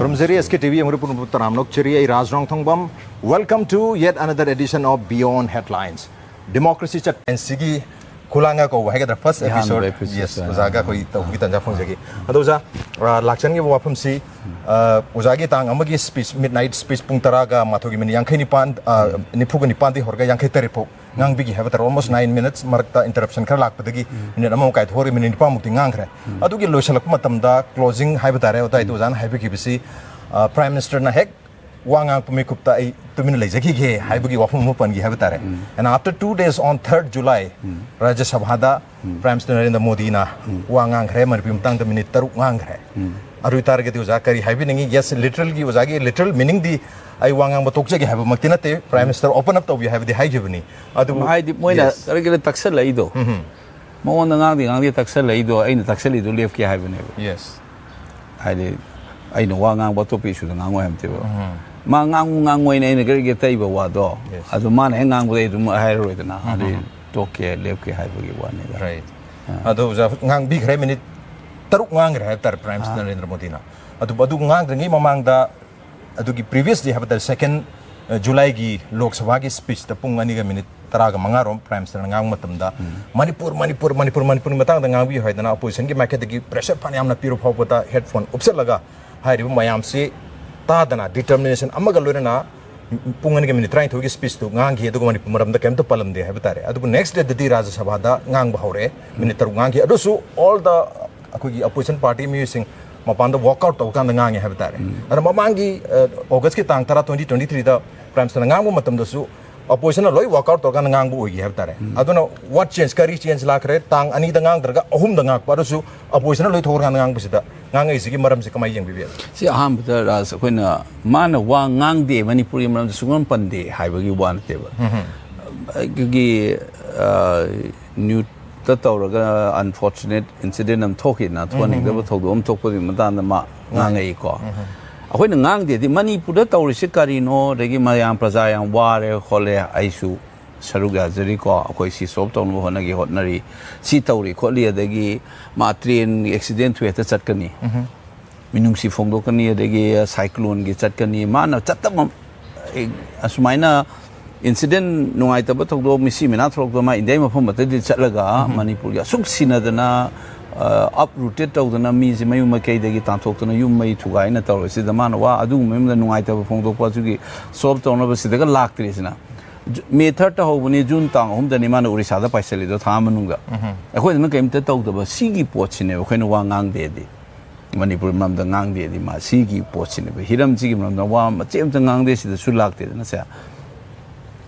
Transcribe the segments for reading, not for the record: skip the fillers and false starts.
Khurumzeri SKTV Manipur Taramnok Chiri RAJ NONGTHOMBAM. Welcome to yet another edition of Beyond Headlines. Democracy chat NCG Kulanga ko wahiga the first episode. Yes, uzaga ko ito kita jafong jagi. Ado uza lakchan gi wapam si uzagi tang amagi speech midnight speech pung taraga mathogi min yang khini pan nipuga ni pan di horga yang khai taripo ngang bigi have almost 9 minutes markta interruption khar lak padagi minute amam kai thori min nipa mukti ngang khre adu gi loisalak matam da closing haiba tare ota itu zan haiba ki bisi prime minister na hek wangang pumikupta ai tumin lejaki ge haibagi wafum mupan gi habatare and after 2 days on 3rd July Rajya Sabha da Prime Minister Narendra Modi na wangang khre marpim tang da minute taruk ngang khre aru target uza kari haibi ningi yes literal gi uzagi literal meaning di ai wangang batokje gi haiba maktina te Prime Minister open up to we have the high jibni adu hai di moina target taksal lai do mo ngang di taksal lai do ai na taksal lai do left ki haiba ne yes ai no wangang batopi su ngang wa hamte ba ma ngang ngoi nei ne ge tai ba wa do adu ma ne ngang bu du ma hai ro de na adu toke lep ke hai bu gi wa ne right adu za ngang bi khre minute taruk ngang re tar Prime Minister Narendra Modi na adu ngang ngi mamang da adu gi previously have the 2nd July gi Lok Sabha gi speech da pung ani ga minute taraga mangarom Prime Minister ngang matam da Manipur matang da ngang bi hai da na opposition gi market gi pressure pan yam na piro phau pata headphone upset laga hai ri mayam se Tadana determination amaga lorena pungan ke minute trying to give speech to ngang hi adu Manipur maram da kem to palam de habitare adu next day the Rajya Sabha da ngang bahore minute taru ngang hi adu su all the akoi opposition party musing mapan da walk out to kan da ngang hi habitare adu mamangi August ki tang tara 2023 da Prime Minister ngang bu matam da su opposition loi walk out to kan ngang bu ogi habitare adu no what change kari change la kre tang ani da ngang draga ahum da ngang paru su opposition loi thor kan ngang bu sida ngang isi gi maram se kamai yang bi si aham da ras koina mana wa ngang de Manipuri maram sungon pande haibagi wan te ba gi new ta tawraga unfortunate incident am thoki na thoni da ba thodu am thokpo di madan da ma ngang ai ko akoina ngang de di Manipur da tawri se kari no de gi mayam praja yang ware khole aisu saruga jari ko akoi si sob tong bo hona gi hotnari si tawri kholi adagi ma train accident we ta chatkani minung si phongdo kani adagi cyclone gi chatkani mana chatam asmaina incident nungai ta ba thogdo misi mina thogdo ma indai ma phom ta di chatlaga Manipur ya suk sinadana uprooted tawdana mi ji mayu makai dagi ta thogtana yum mai thugai na tawri si da mana wa adu mem da nungai ta phongdo pa chu gi sob tong na ba si daga laktri sina May 3rd ta hobuni June tang hum da ni mana Orissa da paisali do tha manunga akhoi na kaim ta taw da ba sigi pochine akhoi na wa ngang de di Manipur mam da ngang de di ma sigi pochine ba hiram ji gi mam da wa ma chem ta ngang de si da su lak de na sa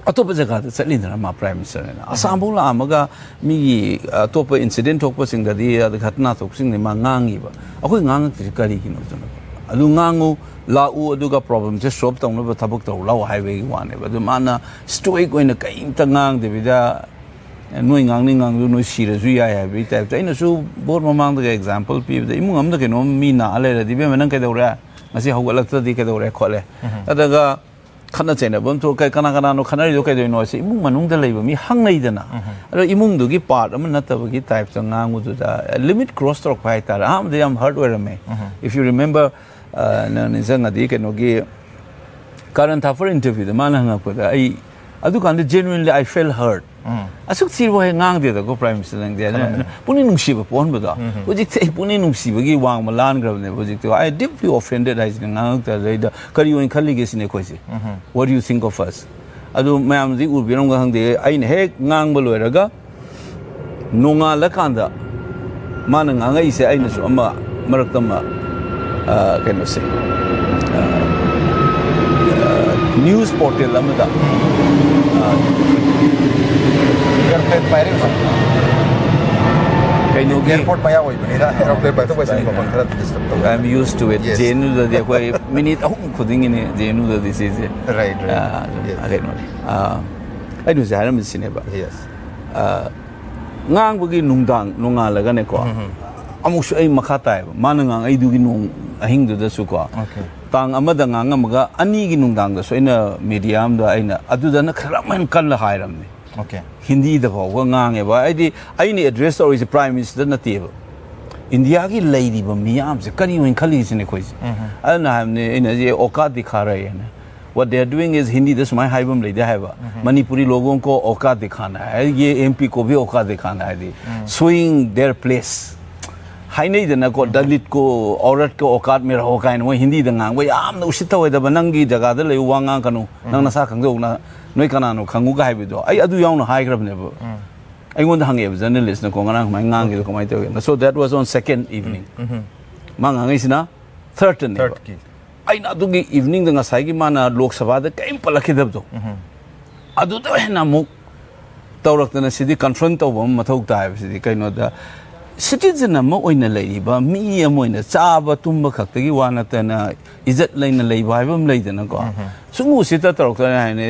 atop jaga da chali na ma Prime Minister na asam bol la amaga mi atop incident thok pa sing da di ghatna thok sing ni ma ngangi ba akhoi ngang ti kari ki no na alu ngangu lau aduga problem just solve tong na thabuk to lau highway wane ba mana stoic oina kaim ta ngang de bida noi ngang ni ngang no sira ju ya ya bi type ina su bor mamang da example pi da imung am da ke no mi na ale di be manang ke dora ngasi hawalak ta di ke dora khole adaga khana chena bom to kai kana no khana ri do kai do no se imung manung da leiba mi hang nei da na ado imung du gi part am na ta ba gi type ta ngang u da limit cross talk pai ta am de am hardware me if you remember na nizanga di ke no gi current affair interview the man hanga ko ai adu kan genuinely I felt hurt asuk sir bo ngang de da ko Prime Minister nang de puni nung si ba pon ba da project sai puni nung si ba gi wang ma lan grab ne project I deeply offended I ngang ta da kari on khali ge sine ko si what do you think of us adu mayam di ur birong ga hang de ai ne hek ngang ba loi ra ga nonga la kan da man ngang ai se ai na su ama marak tam can you say news portal amada airplane pairing kai no airport maya oi bani da airplane pai to paisa ni babang khara disturb to I'm used to it jenu da de koi minute ahum khuding ni jenu da this is right I don't know I do zaram sine ba yes ngang bugi nungdang nunga laga ne ko amuk su ai makha tai mana ngang ai du gi nung ahing du da su ko tang amada ngang amaga ani gi nungdang da so ina medium da aina adu da na kharaman kan la hairam ni Hindi da ba ngang e ba ai ni address or is Prime Minister na table India की lady बम मियाम से करी हुई खली से ने कोई अन हमने इन ये औकात दिखा रहे हैं what they are doing is Hindi this my high bum लेते हैं बा मणिपुरी लोगों को औकात दिखाना है ये MP को भी औकात दिखाना है दी showing their place हाई नहीं देना को दलित को औरत को औकात में रहो का वो हिंदी दंगांग वो याम न उसित हुए दब नंगी जगह दले वांगा कनु नंग नसा खंगो ना नोई कनानो खंगु का है भी दो आई अदु याव न हाई करब ने बो आई वोंट हंगे जर्नलिस्ट न को ngana mai ngang gi ko mai te so that was on second evening ma ngang isina third ne ai na du gi evening da ngasai gi mana lok sabha da kai palakhi dab do adu to hena muk tawrak na sidi confront to bom mathok ta hai sidi kai no da citizen ama oina leiba mi amoina chaba tumba khaktagi wana tana izat leina leiba haibam leidana ko sumu sita tarok ta hai ne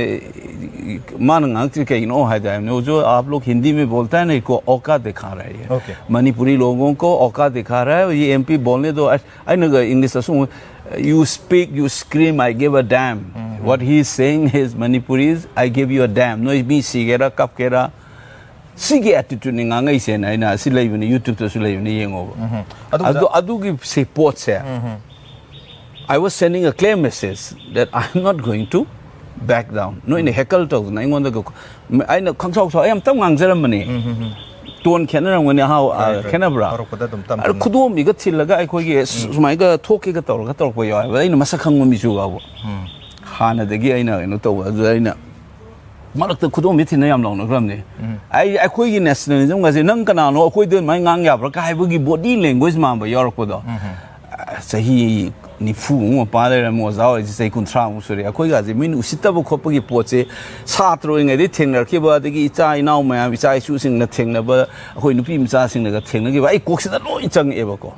मान ngang के no है जाए ने जो आप लोग हिंदी में बोलता है ना को औकात दिखा रहा है मणिपुरी लोगों को औकात दिखा रहा है ये MP बोलने दो आई नो इंग्लिश असुम you speak you scream I give a damn what he is saying is Manipuris I give you a damn no me sigera kap kera sige attitude ni ngai se na ina silai ni YouTube to silai ni yengo adu gi support se I was sending a clear message that I am not going to back down no in heckle to na ngon da ai na khang chok so ai am tam ngang jaram mani ton khena rang ni how khena bra ar khudom mi ga thilaga ai khoi gi sumai ga thoke ga tor ko yo ai na masak khang mi chu ga bo hana da gi ai na no to ai na marak ta khudom mi thina yam long no gram ni ai khoi gi nationalism ga se nang kana no khoi de mai ngang ya bra ka hai bu gi body language ma ba yor ko do sahi ni fu mo pa le mo zao ji sai kun tra mo suri akoi ga ji min usita bo khop gi po che sa tro ngai de theng nar ki ba de gi chai nau ma bi chai su sing na theng na ba akoi nu pi mi cha sing na ga theng na gi ba ai kok si da loi chang e ba ko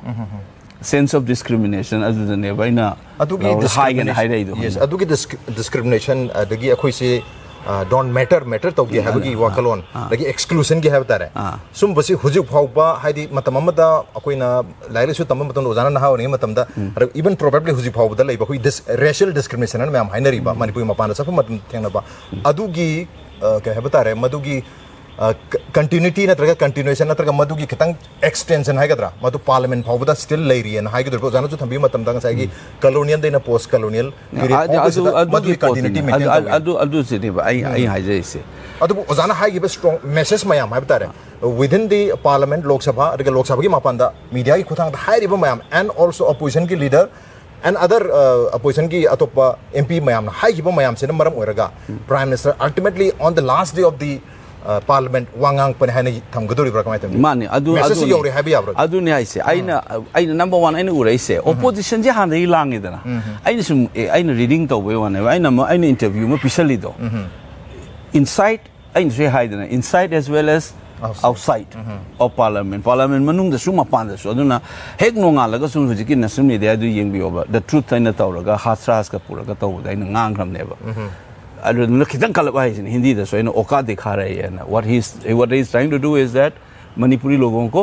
sense of discrimination adu de ne ba ina adu gi high gan high dai do yes adu gi discrimination de gi akoi se don't matter to gi have gi wakalon lagi exclusion gi have tare sum basi huju phauba haidi matam amada akoina laile su tamam matam ojana na hauni matam da even probably huju phauba da leiba koi this racial discrimination an ma'am hainari ba manipur mapana sa matam thengna ba adu gi ke have tare madu gi continuity na traga continuation na traga madu gi khitang extension hai gadra madu parliament phauba da still lei ri an hai gadra jana chu thambi matam da sai gi colonial de na post colonial period madu gi continuity maintain adu se ne ba ai hai jai se adu ojana hai gi strong message mayam hai tare within the parliament lok sabha gi mapan da media gi khuthang da hai ri ba mayam and also opposition gi leader and other opposition ki atopa MP mayam na hai gi ba mayam se na maram oiraga prime minister ultimately on the last day of the parliament wangang pan hana thamgadori bra kamai tam mani adu ne ai se aina number 1 aina urai se opposition je han dei lang idana aina reading to we one aina interview ma pisali do inside aina se haidana inside as well as outside of parliament manung da suma pan da so aduna hek no nga laga sum hujiki national media adu yengbi over the truth aina tawraga hasras ka puraga taw da aina ngang gram neba adu khitang kalaba hai hindi da so aina औकात दिखा रहे हैं what he is trying to do is that manipuri लोगों को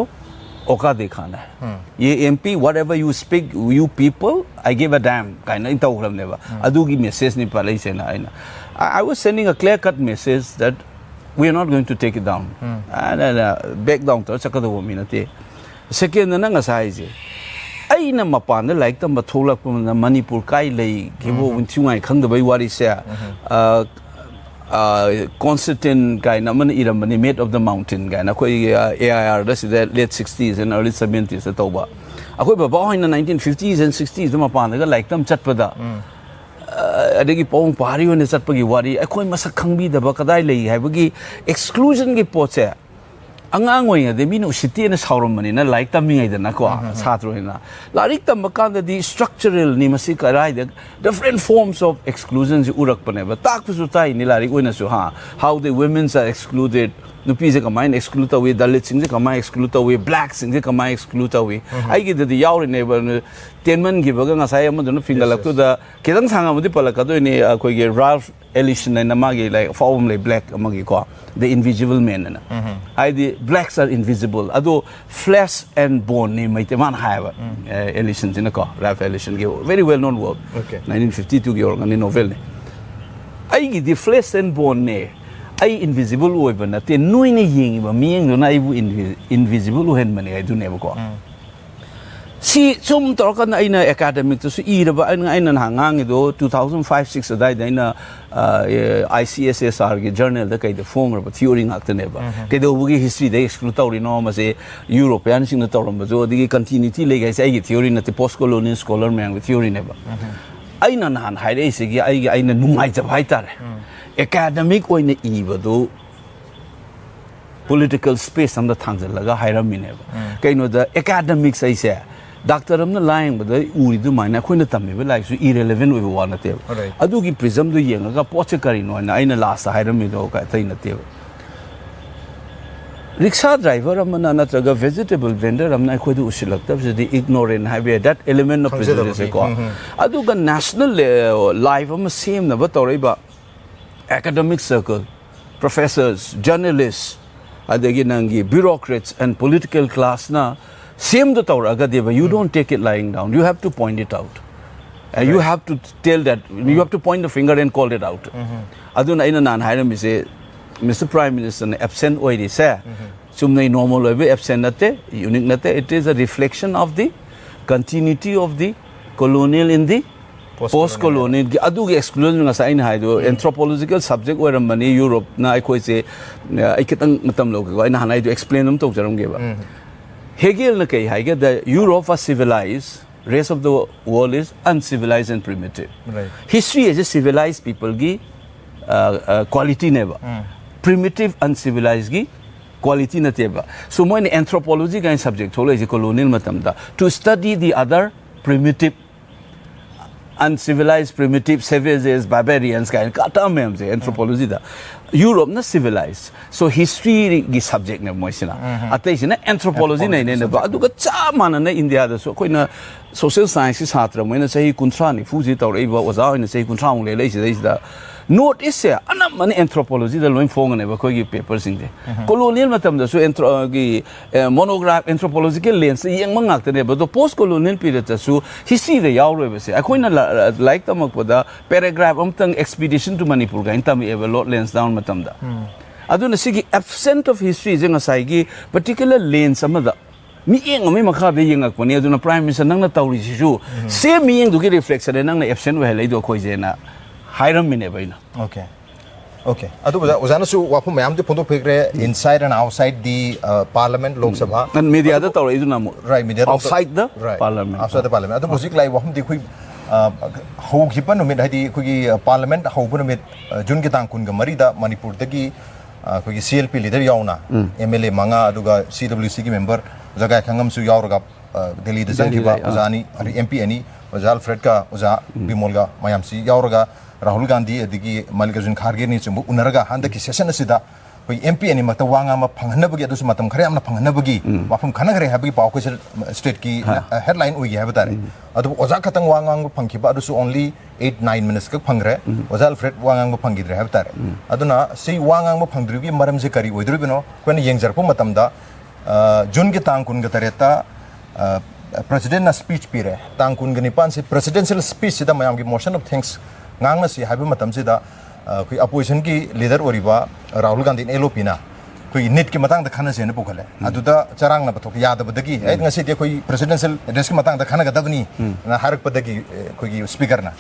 औकात दिखाना है ये MP whatever you speak you people I give a damn kind of taw gram neba adu gi message ni palai se na aina I was sending a clear cut message that we are not going to take it down and back down to chakado minute second na nga sai je ai na mapan da like tam batholak na manipur kai lei kebo unchungai khang da bai wari se constant guy na man iram mani made of the mountain guy na koi AIR da the late 60s and early 70s da toba akoi ba ba in the 1950s and 60s da mapan da like tam chat pada adegi pong pari one chat pagi wari akoi masak khangbi da ba kadai lei haibagi exclusion gi poche angang oing de minu city na saurum mani na like tam mingai da na ko satro na larik tam kan da di structural ni masi karai da different forms of exclusions urak pane ba tak su tai ni larik oina su how the women's are excluded nupi je kamai exclude away dalit sing je kamai exclude away black sing je kamai exclude away ai gi da yaw ne ba tenman gi ba nga sai am da finger lak to da kedang sanga mudi palaka do ni koi ge Ralph Ellison na magi like form like black amagi ko the invisible men na ai the blacks are invisible ado flesh and bone ni mai te man haiba Ellison jina ko Ralph Ellison ge very well known work 1952 ge organ novel ne ai gi the flesh and bone ne ai invisible oi ba na te noi ne ying ba mieng no na ai bu invisible hen mani ai du ne ba ko si sum torkan aina academic to su iraba aina hangang do 2005-6 adai daina ICSSR ge journal da kai da form ra theory ngak te neba ke do bugi history da exclude tawri no ma se European sing na tawram ba jo digi continuity le gai sai ge theory na te post colonial scholar mang theory neba aina nan haire se gi aina numai ja bhai tar academic oina iba do political space am da thangja laga hairam mineba kaino da academic sai se Doctor amna lying but the uri do mine akhoi tammi be like so irrelevant we wana te adu gi prism do yenga ga poche kari no na aina last hairam mi do ka thai na te rickshaw driver amna na traga vegetable vendor amna akhoi do usilak tab the ignorant have that element of prejudice ko adu ga national life am same na ba tori ba academic circle professors journalists adagi nangi bureaucrats and political class na same the tower agadeva you don't take it lying down you have to point it out you have to tell that you have to point the finger and call it out aduna ina nan hairam say Mr. Prime Minister absent oidi say sumnai normal way absent nate unique nate it is a reflection of the continuity of the colonial in the post colonial adu gi exclusion nga sai na haido anthropological subject oiram mani Europe na ai khoi se ai kitang matam lo ko ina hanai do explain them to jaram ge ba Hegel na kai haiga the Europe was civilized, rest of the world is uncivilized and primitive. Right. History is a civilized people gi quality never. Primitive uncivilized gi quality na teba. So mo in anthropology kind subject holo is colonial matam da to study the other primitive uncivilized primitive savages barbarians kind kata mem se anthropology da Europe na civilized so history gi subject na moisina atai sina anthropology nei ne ba aduga cha mana na India da so koina social science satra moina sahi kuntra ni fuji tawrei ba oza ina sahi kuntra mu le lei se da note is ya anam man anthropology da loin fong ne ba koi gi paper sing de colonial matam da so gi monograph anthropological lens yeng mangak te ne ba do post colonial period ta su history da yaw ro ba se akoina like tamak da paragraph amtang expedition to Manipur ga intam e lot lens down matam da aduna sigi absent of history jeng asai gi particular lens amada mi eng ami makha de yeng akoni aduna prime minister nang na tawri si su same mi eng du gi reflection nang na absent we helai do khoi je na hairam mine baina okay okay adu ozana su wapu mayam de photo pekre inside and outside the parliament lok sabha and media da tawri du na right media outside the parliament outside the parliament adu music lai wahum di khoi how gipan no mit hadi khoi parliament how bu no mit jun gi tang kun ga mari da Manipur da gi khoi CLP leader yauna MLA manga aduga CWC gi member jaga khangam su yauraga Delhi da jangiba ozani MP ani ozal Fred ka oza BIMOL ga mayam si yauraga Rahul Gandhi adigi Mallikarjun Kharge ni chumbu unaraga handa ki session asida koi MP ani makta wanga ma phangna bagi adu matam khare amna phangna bagi wafum khana khare habi paw ko state ki headline ui ha batare adu oza khatang wanga phangki ba adu su only 8-9 minutes ka phangre oza Alfred wanga phangi dre ha batare aduna sei wanga phangdri bi maram je kari oidru bino ko ni yengjar po matam da June ki tang kun ga tareta president na speech pire tang kun ga nipan se presidential speech da mayam ki motion of thanks ngang na si habi matam se da koi opposition ki leader oriba Rahul Gandhi in LOP na koi net ki matang da khana se na pokhale adu da charang na bathok yad badagi ai ngasi de koi presidential address ki matang da khana ga dabni na harak padagi koi speaker na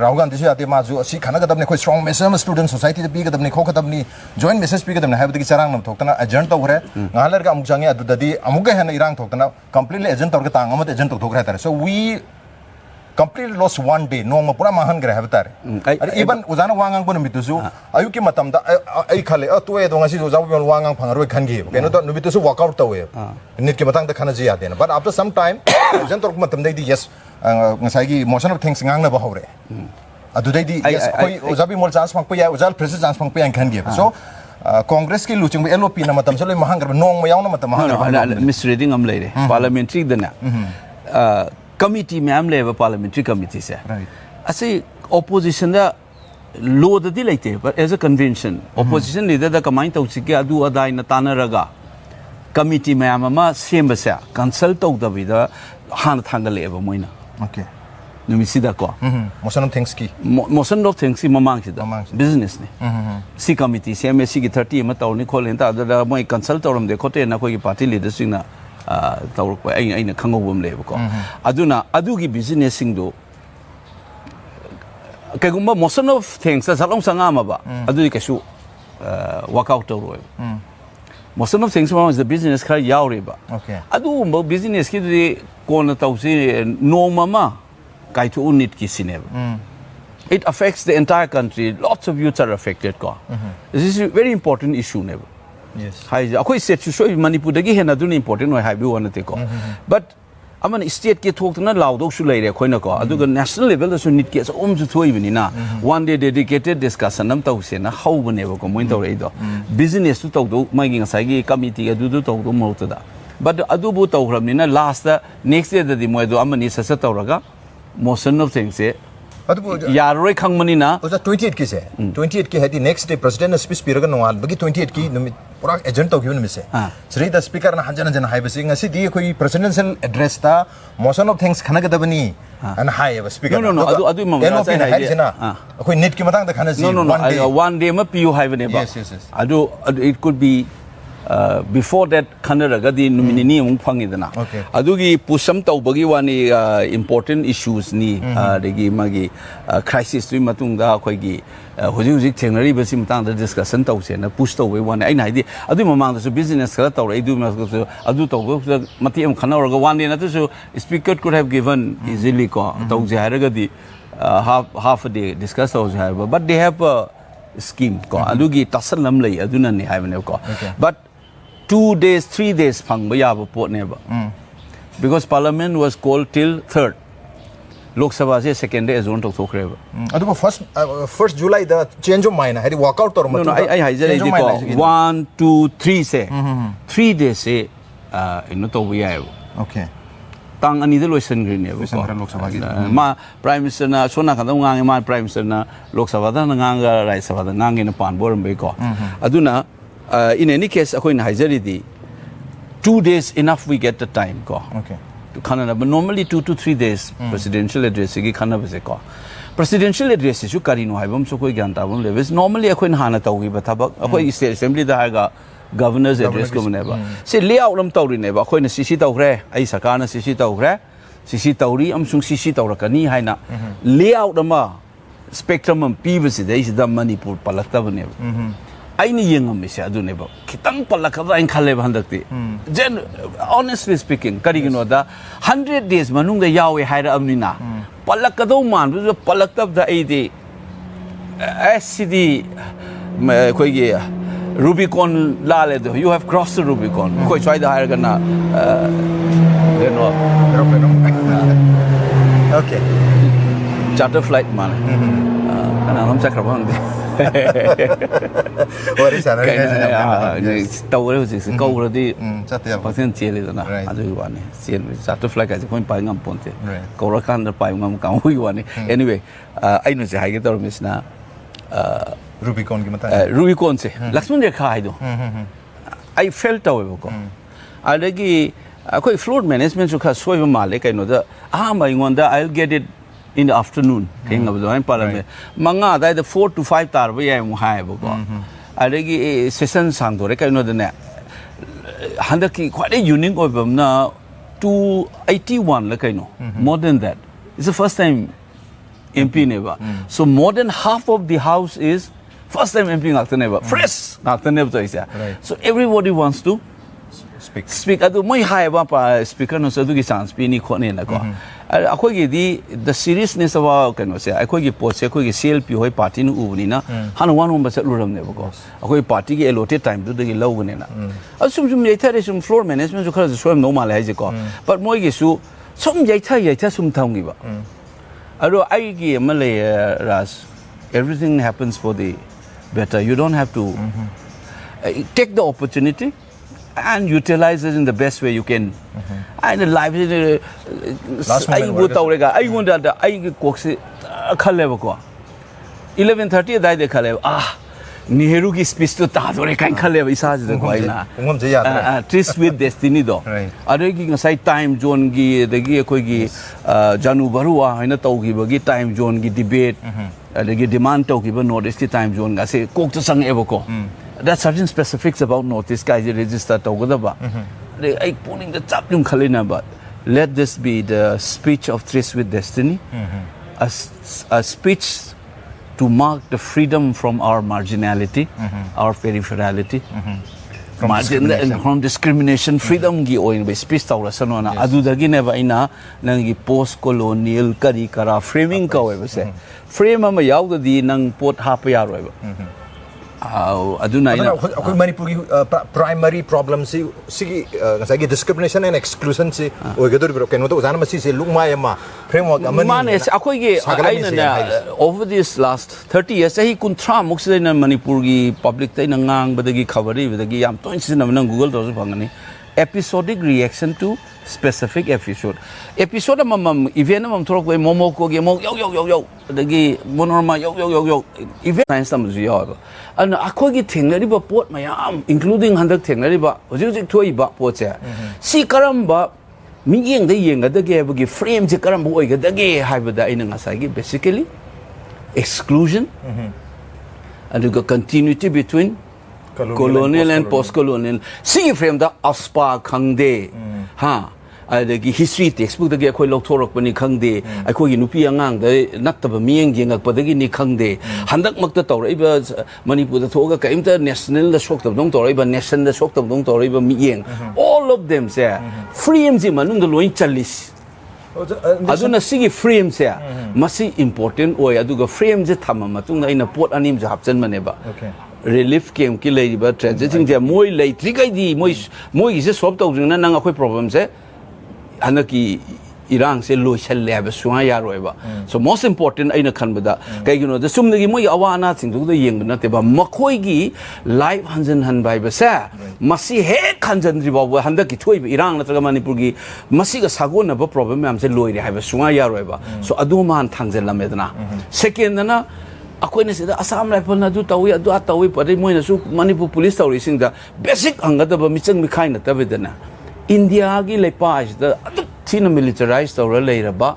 Rahul Gandhi se ate ma ju si khana ga dabni koi strong message student society da bi ga dabni kho ka dabni joint message bi ga dabni habi da charang na thok na agent to hore ngalar ga amuk jange adu dadi amuk ga hena irang thok na completely agent tor ga tang amat agent thok ra tar so we completely lost one day no ma pura mahan gra habitar even uzana wangang bon mitusu ayuki matam da ai khale atwe do ngasi do jabu wangang phangaroi khangi keno to mitusu work out tawe nit ki matang da khana ji yade na but after some time jen tor matam dai di yes ngasai gi motion of things ngang na ba hore adu dai di yes koi uzabi mol chance phang pa ya uzal president chance phang pa yang khangi so Congress ki luching LOP na matam so loi mahang gra nong ma yaw na matam mahang misreading am leire parliamentary dana committee में हम level parliamentary committee से ऐसे opposition दा law दा दी लेते हैं पर as a convention opposition leader दा कमाई तो उसी के अदू अदाई न ताना रगा committee में हम अमा same बसे consult तो उदा भी दा हान थांगल लेवल मोइना okay नुमिसी दा को motion of things की की ममांग से दा business ने सी committee से में सी की 30 में तो उन्हीं खोलें ता अदर मोइ consult तो रम देखो ते ना कोई party leader सिंग ना tawrok ai na khangobam leba ko aduna adugi business sing do kagumba motion of things sa salong sanga ma ba adui kasu work out to motion of things is the business kha yaure ba okay adu mo business ki de kona tawsi no mama kai to unit ki sineba it affects the entire country lots of youths are affected ko this is a very important issue never yes hai akoi set so Manipur dagi hena dun important no hai bi one te ko but aman state ke thok na law dok su lai re khoina ko aduga national level da su nit ke so su thoi bini na one day dedicated discussion nam tau se na how bane ko moin tau rei do business tu tau do mai gi ngasai gi committee ga du tau do mo ta da but adu bu tau ram ni na last next day da di mo do amani sa sa tau raga motion of things se yaroi khangmani na oja 28 ki se 28 ki hadi next day president speech piraga nowal bagi 28 ki numit pura agent tau gi se sri the speaker na hanjana jana hai basi ngasi di koi presidential address ta motion of things khana ga dabani and hai ba speaker no adu mamma sai hai na koi net ki matang da khana si one day ma pu hai bane ba yes adu it could be before that khanaraga di nominee mung phangidana adugi pusam tawbagi wani important issues ni degi magi crisis tu matung da khoi gi hoji thengnari basi matang da discussion tawse na push tawwe wani ai nai di adu mamang da su business kala tawra idu ma adu tawgo mati am khanaraga wani na tu speaker could have given easily ko tawje haraga di half a day discuss tawse but they have a scheme ko adugi tasalam lai aduna ni hai bane ko but 2 days 3 days phang ba ya ba pot ne ba because parliament was called till 3rd lok sabha se second day zone tok thokre ba adu first July the change of mind had walk out or no I haijare di ko 1 2 3 se 3 days se ino to ba ya okay tang ani de loisan green ne ba lok sabha gi ma prime minister na sona ka ngang ma prime minister na lok sabha da ngang ga rai sabha da ngang ina pan bor be ko aduna in any case akoin haijari di 2 days enough we get the time ko okay to khana but normally 2 to 3 days presidential address gi khana base ko presidential address su karino haibam so koi gyan ta bam le normally akoin hana tawgi ba thabak akoi state assembly da ga governor's address ko ne ba se layout lam tawri ne ba akoin cc tawgre ai sakar na cc tawgre cc tawri amsung cc tawrakani haina layout ma spectrum am pi base dai is da Manipur palakta bane ai ni yengam se adu ne ba kitang palakada in khale ba handakti gen honestly speaking karigino da 100 days manung da yawe haira amnina palakado man bu palaktab da ai de scd koi ge Rubicon la le do you have crossed the Rubicon koi chai da haira gana okay charter flight man kana nam chakrabang de what is that tàu đấy thì câu rồi đi chắc tiền bác sĩ chia lên đó à rồi bạn này chia sát tới flight cái gì cũng phải ngắm bốn thế câu ra khăn phải ngắm cao huy bạn này anyway anh nói gì hay cái tàu mình là Rubicon cái mà Rubicon chứ Lakshman Rekha hay đó I felt tàu vậy cô à đấy cái coi flood management cho khách soi vào Malay cái nó đó mà ngon đó I'll get it in the afternoon thing of the parliament manga da the 4 to 5 tar ba ya mu hai ba ko adagi session sang do re kai no de ne handaki quite a unique of na 281 la kai no more than that it's the first time MP never so more than half of the house is first time MP ngak never fresh ngak never so everybody wants to speak adu moi hai ba pa speaker no so du gi chance pi ni khone na ko akhoi gi di the seriousness of our kan se akhoi gi post akhoi gi CLP hoi party nu u ni na han wan hom ba se luram ne ba ko akhoi party gi allotted time du gi low ne na asum sum yai thare sum floor management so khara so no mal hai ji ko but moi gi su sum yai tha sum thong gi ba aro ai gi ma le ras everything happens for the better you don't have to take the opportunity and utilize it in the best way you can and life ai go tawrega ai won da ai kok se khale ba ko 11:30 dai de khale Nehru ki speech to ta dore kan khale ba isa je ko ai na ngom je ya twist with destiny do ade ki ngasai time zone gi de gi khoi gi janu barua haina tau gi ba gi time zone gi debate ade gi demand tau gi ba notice ki time zone ga se kok to sang e ba ko that certain specifics about notice guys register to go ba ai puning the chap yung khalina ba let this be the speech of Tris with Destiny, a speech to mark the freedom from our marginality, our peripherality, from discrimination, freedom gi oin by speech tawra sanona adu dagi neba ina nangi post colonial kari kara framing ka we se frame ama yaw di nang pot hapa ya ro aduna ina akoi Manipuri primary problem si ngasagi discrimination and exclusion si oigador biro keno to uzana masi se lungma yama framework amani mane se akoi ge aina na over this last 30 years hi kuntra muksle na Manipur gi public tai na ngang badagi khabari badagi yam toin sin na Google to phangani episodic reaction to specific episode mamam event mamam thorok we momo ko ge mo yo dagi monorma yo event science tam ju yo an akoi gi thengnari ba pot mayam including handak thengnari ba hojik thoi ba pot che si karamba mi yeng da yeng da ge ba gi frame je karamba oi ga da ge haibada ina ngasai gi basically exclusion and the continuity between colonial and post-colonial. See frame the aspa khangde, ha. The history textbook the ge khoi lok thorok pani khangde, ai khoi nupi angang da nattaba mieng jengak padagi ni khangde. Handak makta tawrai ba Manipur da thoga ka imta national da shok tab dong tawrai ba nation da shok tab dong tawrai ba mieng. All of them say frame ji manung da loin chalis. Aduna sigi frame se masi important oi aduga frame je thama matung na ina pot anim je hapchan maneba. Relief came ki lady ba tragedy je moi lei trikai di moi is solve tau jing na nang akoi problem se anaki irang se lo chal le ba suwa ya roi ba so most important aina khan ba da kai you know the sum gi moi awana thing du da yeng na te ba makoi gi live hanjan han bai ba sa masi he khanjan ri ba handa ki thoi irang na traga Manipur gi masi ga sago na ba problem am se loi ri ha ba suwa ya roi ba so adu man thangjen la medna second na akoi na sida Assam rifle na du tawi adu atawi pare moi na su Manipur police tawi sing da basic anga da ba michang mikhai na ta bedana India gi lepa da adu thina militarized tawra leira ba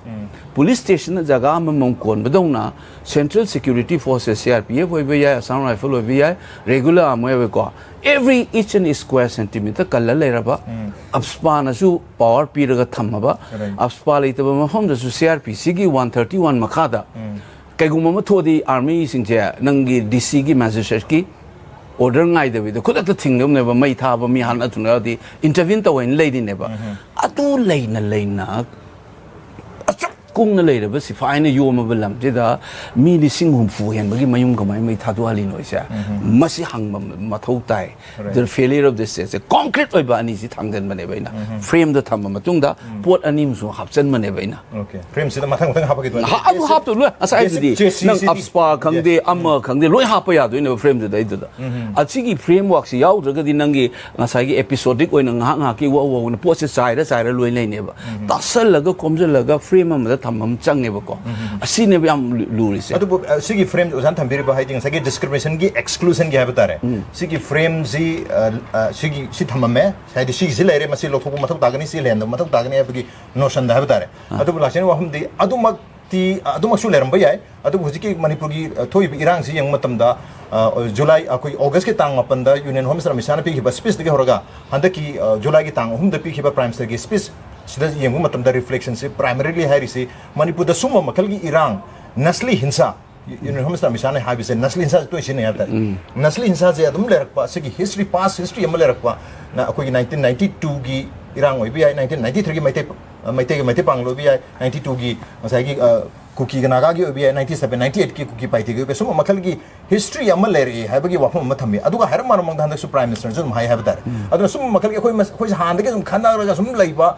police station na jaga ma mongkon badona central security forces CRPF oi be ya Assam rifle oi be ya regular amwe be ko every each and square centimeter kala leira ba apspa na su power pi ra ga thamma ba apspa leita ba mahom da su CRPC gi 131 makhada kaiguma ma thodi army singje nangi DC gi magistrate ki order ngai de with kuda ta thingam ne ba mai tha ba mi han atuna di intervene to in lady ne ba atu leina kung na leira ba si fine yoma balam je da mi li singhum fu hen ba gi mayum ga mai tha du ali noi sa masi hang ma thau tai the failure of this is a concrete oi ba ani si thang den mane ba ina frame da tham ma tung da pot anim su hap chen mane ba ina okay frame si da mathang hap ga du ha adu hap to lu asai di nang upspa khang de amma khang de loi hap ya du ina frame da dai da a chi gi framework si yaw ga di nang gi ngasai gi episodic oi na nga ki wo na pot si sai ra loi nei ne ba ta sal la ga kom la ga frame ma thamam changne ba ko asine ba am luri se adu sigi frame uzan thambiri ba haiding sagi discrimination gi exclusion gi habitare sigi frame ji sigi si thamame sai di sigi zilere masi lokho mathak dagani si lend mathak dagani abgi notion da habitare adu lachen wa humdi adu mak su leram ba yai adu hujiki Manipur gi thoi irang si yang matam da July akoi August ke tang mapan da Union Home Minister misana pi ba space de horaga handaki July ki tang hum da pi ba Prime Minister gi space sida yengu matam da reflection se primarily hari se Manipur da summa makal gi irang nasli hinsa Union Home Minister misana ha bi se nasli hinsa to shine ya ta nasli hinsa je adum lerak pa se gi history past history am lerak pa na akoi 1992 gi irang oi bi 1993 gi maite panglo bi 92 gi masai gi kuki ganaga gi obi 97 98 ki kuki paiti gi sum makal gi history am leri ha bagi wafam ma thami aduga har man mong da su prime minister zum hai ha badar adu sum makal gi khoi han de sum khana ra sum laiba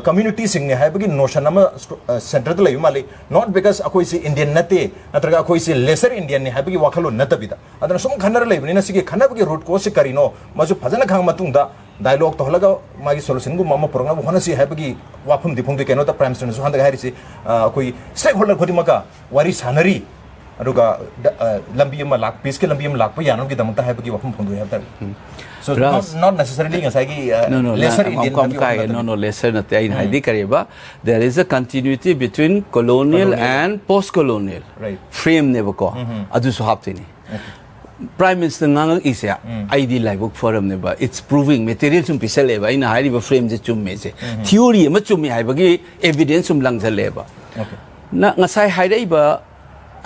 community sing ne hai bagi notion ama center de lai mali not because akoi si Indian nate natraga akoi si lesser Indian ne hai bagi wakhalo natabida adu sum khana ra lai ni na sigi khana bagi root ko si karino masu phajana khang matung da dialogue to holaga magi solution gu mama poranga hona si habagi wafum dipung de keno da prime minister so handa hari si koi stakeholder khodi maka wari sanari aduga lambi ma lak peace ke lambi ma lak pa yanam gi damta habagi wafum phondu habta so not necessarily ngasagi lesser Indian no lesser na tai haidi kareba there is a continuity between colonial and post colonial frame ne ko adu so hapte ni Prime Minister ngang isya ID Livebook Forum neba it's proving material sum pisaleba ina hari ba frame je chum me je theory ma chum me hai bagi evidence sum lang jaleba na ngasai hai dai ba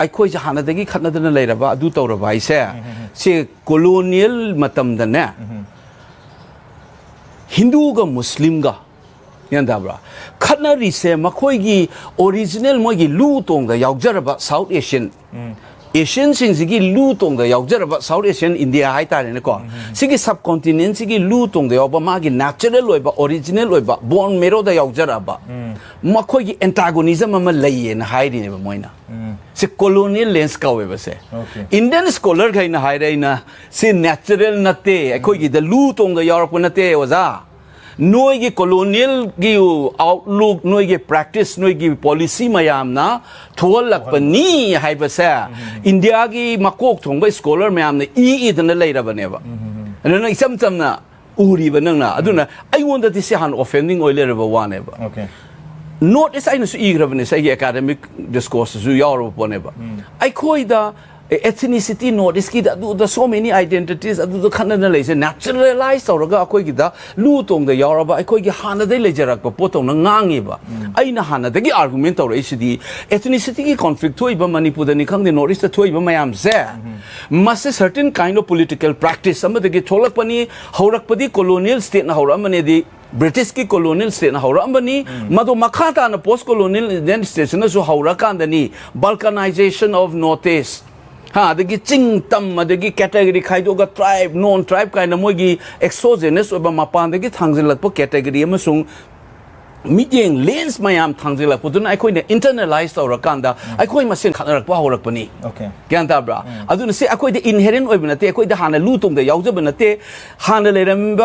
ai khoi ja hana dagi khatna dana leira ba adu tawra ba ise se colonial matam da na Hindu ga Muslim ga yanda bra khatna ri se makhoi gi original moi gi lu tong da yaujara ba South Asian Asian sing sigi lu tong da yaujara ba South Asian India hai ta ne ko sigi subcontinent sigi lu tong da ba ma gi natural loi ba original loi ba born mero da yaujara ba makhoi gi antagonism ma lai na hai ni ba moina se colonial lens ka we ba se Indian scholar kai na hai rai na se natural na te khoi gi da lu tong da yaur ko na te waza noi gi colonial gi outlook noi gi practice noi gi policy mayam na tholak pani hai ba sa India gi makok thong ba scholar mayam na na lai ra ba ne ba ana isam tam na uri ba nang na aduna I want that this han offending oil ra ba wa ne ba okay not is I no su igra ba ne sa academic discourse zu yaur ba ne ba I khoi da ethnicity no this kid do so many identities adu khana na leise naturalized auraga akoi gi da lu tong da yaraba akoi gi hana dai lejarak pa potong na ngangi ba aina hana da gi argument aura isidi ethnicity gi conflict thoi ba Manipur da ni khang de north thoi ba mayam ze must a certain kind of political practice some da gi tholak pani haurak padi colonial state na haura mane di British ki colonial state na haura ambani mado makhata na post colonial then state na so haura kan da ni balkanization of northeast ha the ching tam the category khaido ga tribe non tribe kind moi gi exogenous oba mapan the thangjil lak po category amasung meeting lens mayam thangjil lak po dun ai khoi ne internalized aura kanda ai khoi masen khanak pa horak pani okay kyan ta bra adun se akoi de inherent oibna te akoi de hana lu tong de yaujab na te hana leram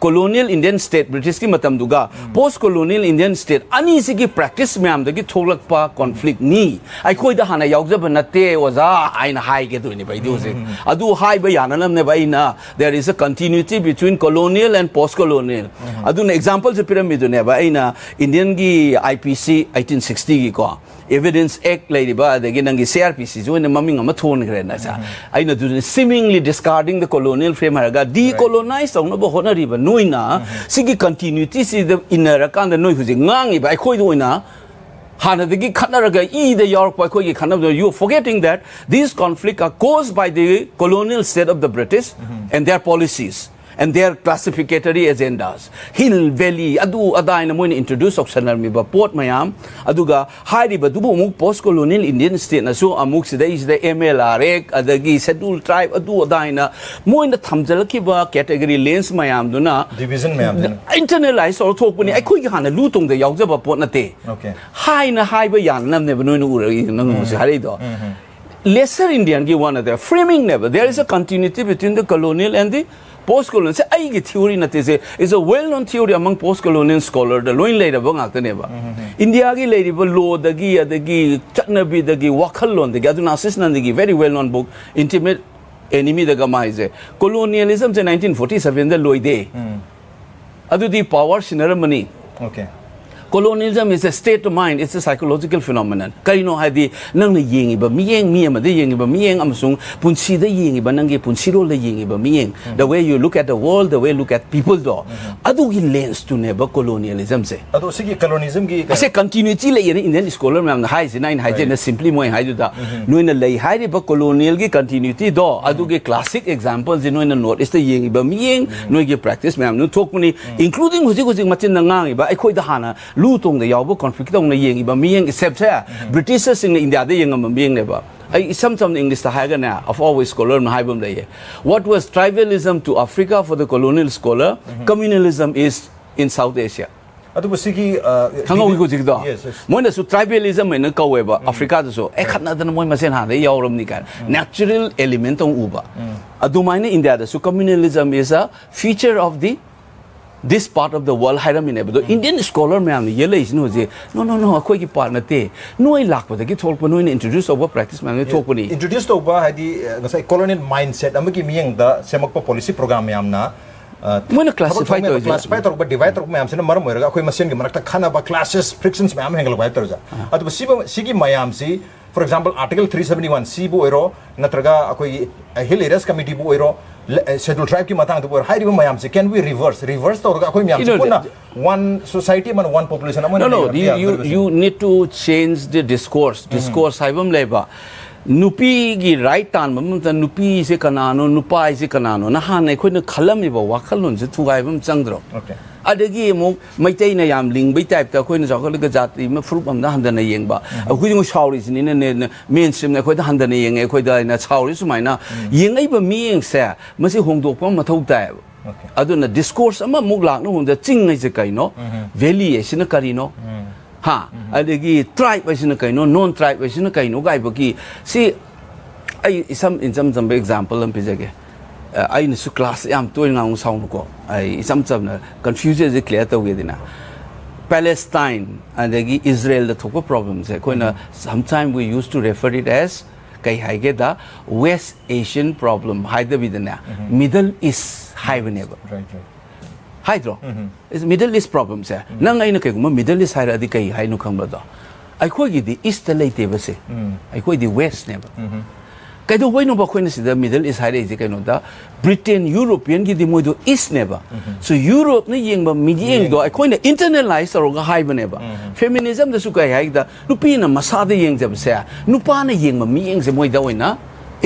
colonial Indian state British ki matam duga post colonial Indian state ani si ki practice me am da ki tholak pa conflict ni ai khoi da hana yauk jab na te waza aina hai ke du ni bai du se adu hai ba yana nam ne bai na there is a continuity between colonial and post colonial adu an example se pyramid ne ba aina Indian gi IPC 1860 gi ko evidence act lai ba da gi nang gi CRPC jo ne maming ma thon gre na sa aina du seemingly discarding the colonial frame ha ga decolonize on bo honari noina sigi continuity si the inner kan the noi huji ngangi ba khoi doina hana the khanaraga e the york ba khoi khanab you forgetting that these conflicts are caused by the colonial state of the British and their policies and their classificatory agendas hill valley adu adaina moin introduce optional mi ba port mayam aduga hairi ba dubu muk post colonial Indian state na so amuk sida is the MLR adagi scheduled tribe adu adaina moin da thamjal ki ba category lens mayam duna division mayam internalize or thok ni ai khoi gi hana lu tong da yauk ja ba port na te okay hai na hai ba yan nam ne ba noi nu ura nang si hari do lesser Indian gi one of the framing never there is a continuity between the colonial and the post-colonial. Say, I theory na tese is a well-known theory among post-colonial scholars. The loin later bang akta neba. India gi lady ba law dagi chatnabi dagi wakalon dagi adu nasis nan dagi very well-known book intimate enemy daga maize. Colonialism in 1947 the loy de. Adu di power sinaramani. Okay. Colonialism is a state of mind, it's a psychological phenomenon. Kaino hadi nang na yengi ba miyeng miyama de yengi ba miyeng amsung punsi de yengi ba nangi punsiro le yengi ba miyeng. The way you look at the world, the way you look at people do. Adu gi lens to ne ba colonialism se. Adu sige colonialism gi ase continuity le yen Indian scholar me am hai se nine hai na simply moi hai da. No na lei hai de ba colonial gi continuity do. Adu gi classic examples no na north is the yengi ba miyeng no gi practice me am no talk muni including huji matin na ngang ba ai khoi da hana lu tong da yaw conflict tong na yengi ba miyeng except Britishers in India de yeng ma miyeng ne ba ai some English ta ha ga na of always scholar na haibam da ye what was tribalism to Africa for the colonial scholar communalism is in South Asia adu basigi hango wi ko jig da moi na su tribalism ne ka we ba Africa da so e khatna da moi ma sen ha de yaw ram ni ka natural element tong uba adu mai ne India da su communalism is a feature of the this part of the world hiram in the Indian scholar me am yele is no je no akoi ki part na te noi lak pa ki thol pa noi introduce over practice me thok pani introduce to ba hadi ngasai colonial mindset amagi miyeng da semak pa policy program yam na when classify to classify to ba divide to me am sena maram moira akoi machine ki marakta khana ba classes frictions me am hengel ba tar ja adu sigi mayam si for example article 371 C bu oiro natraga akoi hill areas committee bu oiro scheduled tribe ki matang tu hai riba mayam se can we reverse to akoi myam se puna one society man one population no you need to change the discourse haibam leba nupi gi right tan mam ta nupi se kanano nupa se kanano na han ai khoi na khalam iba wakhalon se thugai bam changdro okay adagi mo maitai na yam ling bai type ta khoi na jokal ga jati ma fruit am da han da na yeng ba khoi jing shauri sin ne mainstream na khoi da han da na yeng khoi da na chauri sumai na yeng ai ba mi yeng se ma si hongdok pam ma thau tai aduna discourse ama muk lak no hon da ching ngai se kai no variation na kari no ha adagi tribe is na kai no non tribe is na kai no gai ba ki si ai some example am pijage ai na su class yam to ngang song ko ai some na confusion is clear to gedina Palestine and the Israel the top problems koina sometime we used to refer it as kai haige da West Asian problem haida bidana Middle East haibeneba right hydro is Middle East problems nang ai na kai kuma Middle East haira di kai hai no khamba da ai khoi gi di east laite ba se ai khoi di west ne ba kai do wai no ba khoi na si da Middle East haira ji kai no da Britain European gi di moi do east ne ba so Europe ne yeng ba mi yeng do ai khoi na internalize ro ga hai ba ne ba feminism da su kai hai da nupi na masa da yeng jab se nupa na yeng ma mi yeng se moi da wai na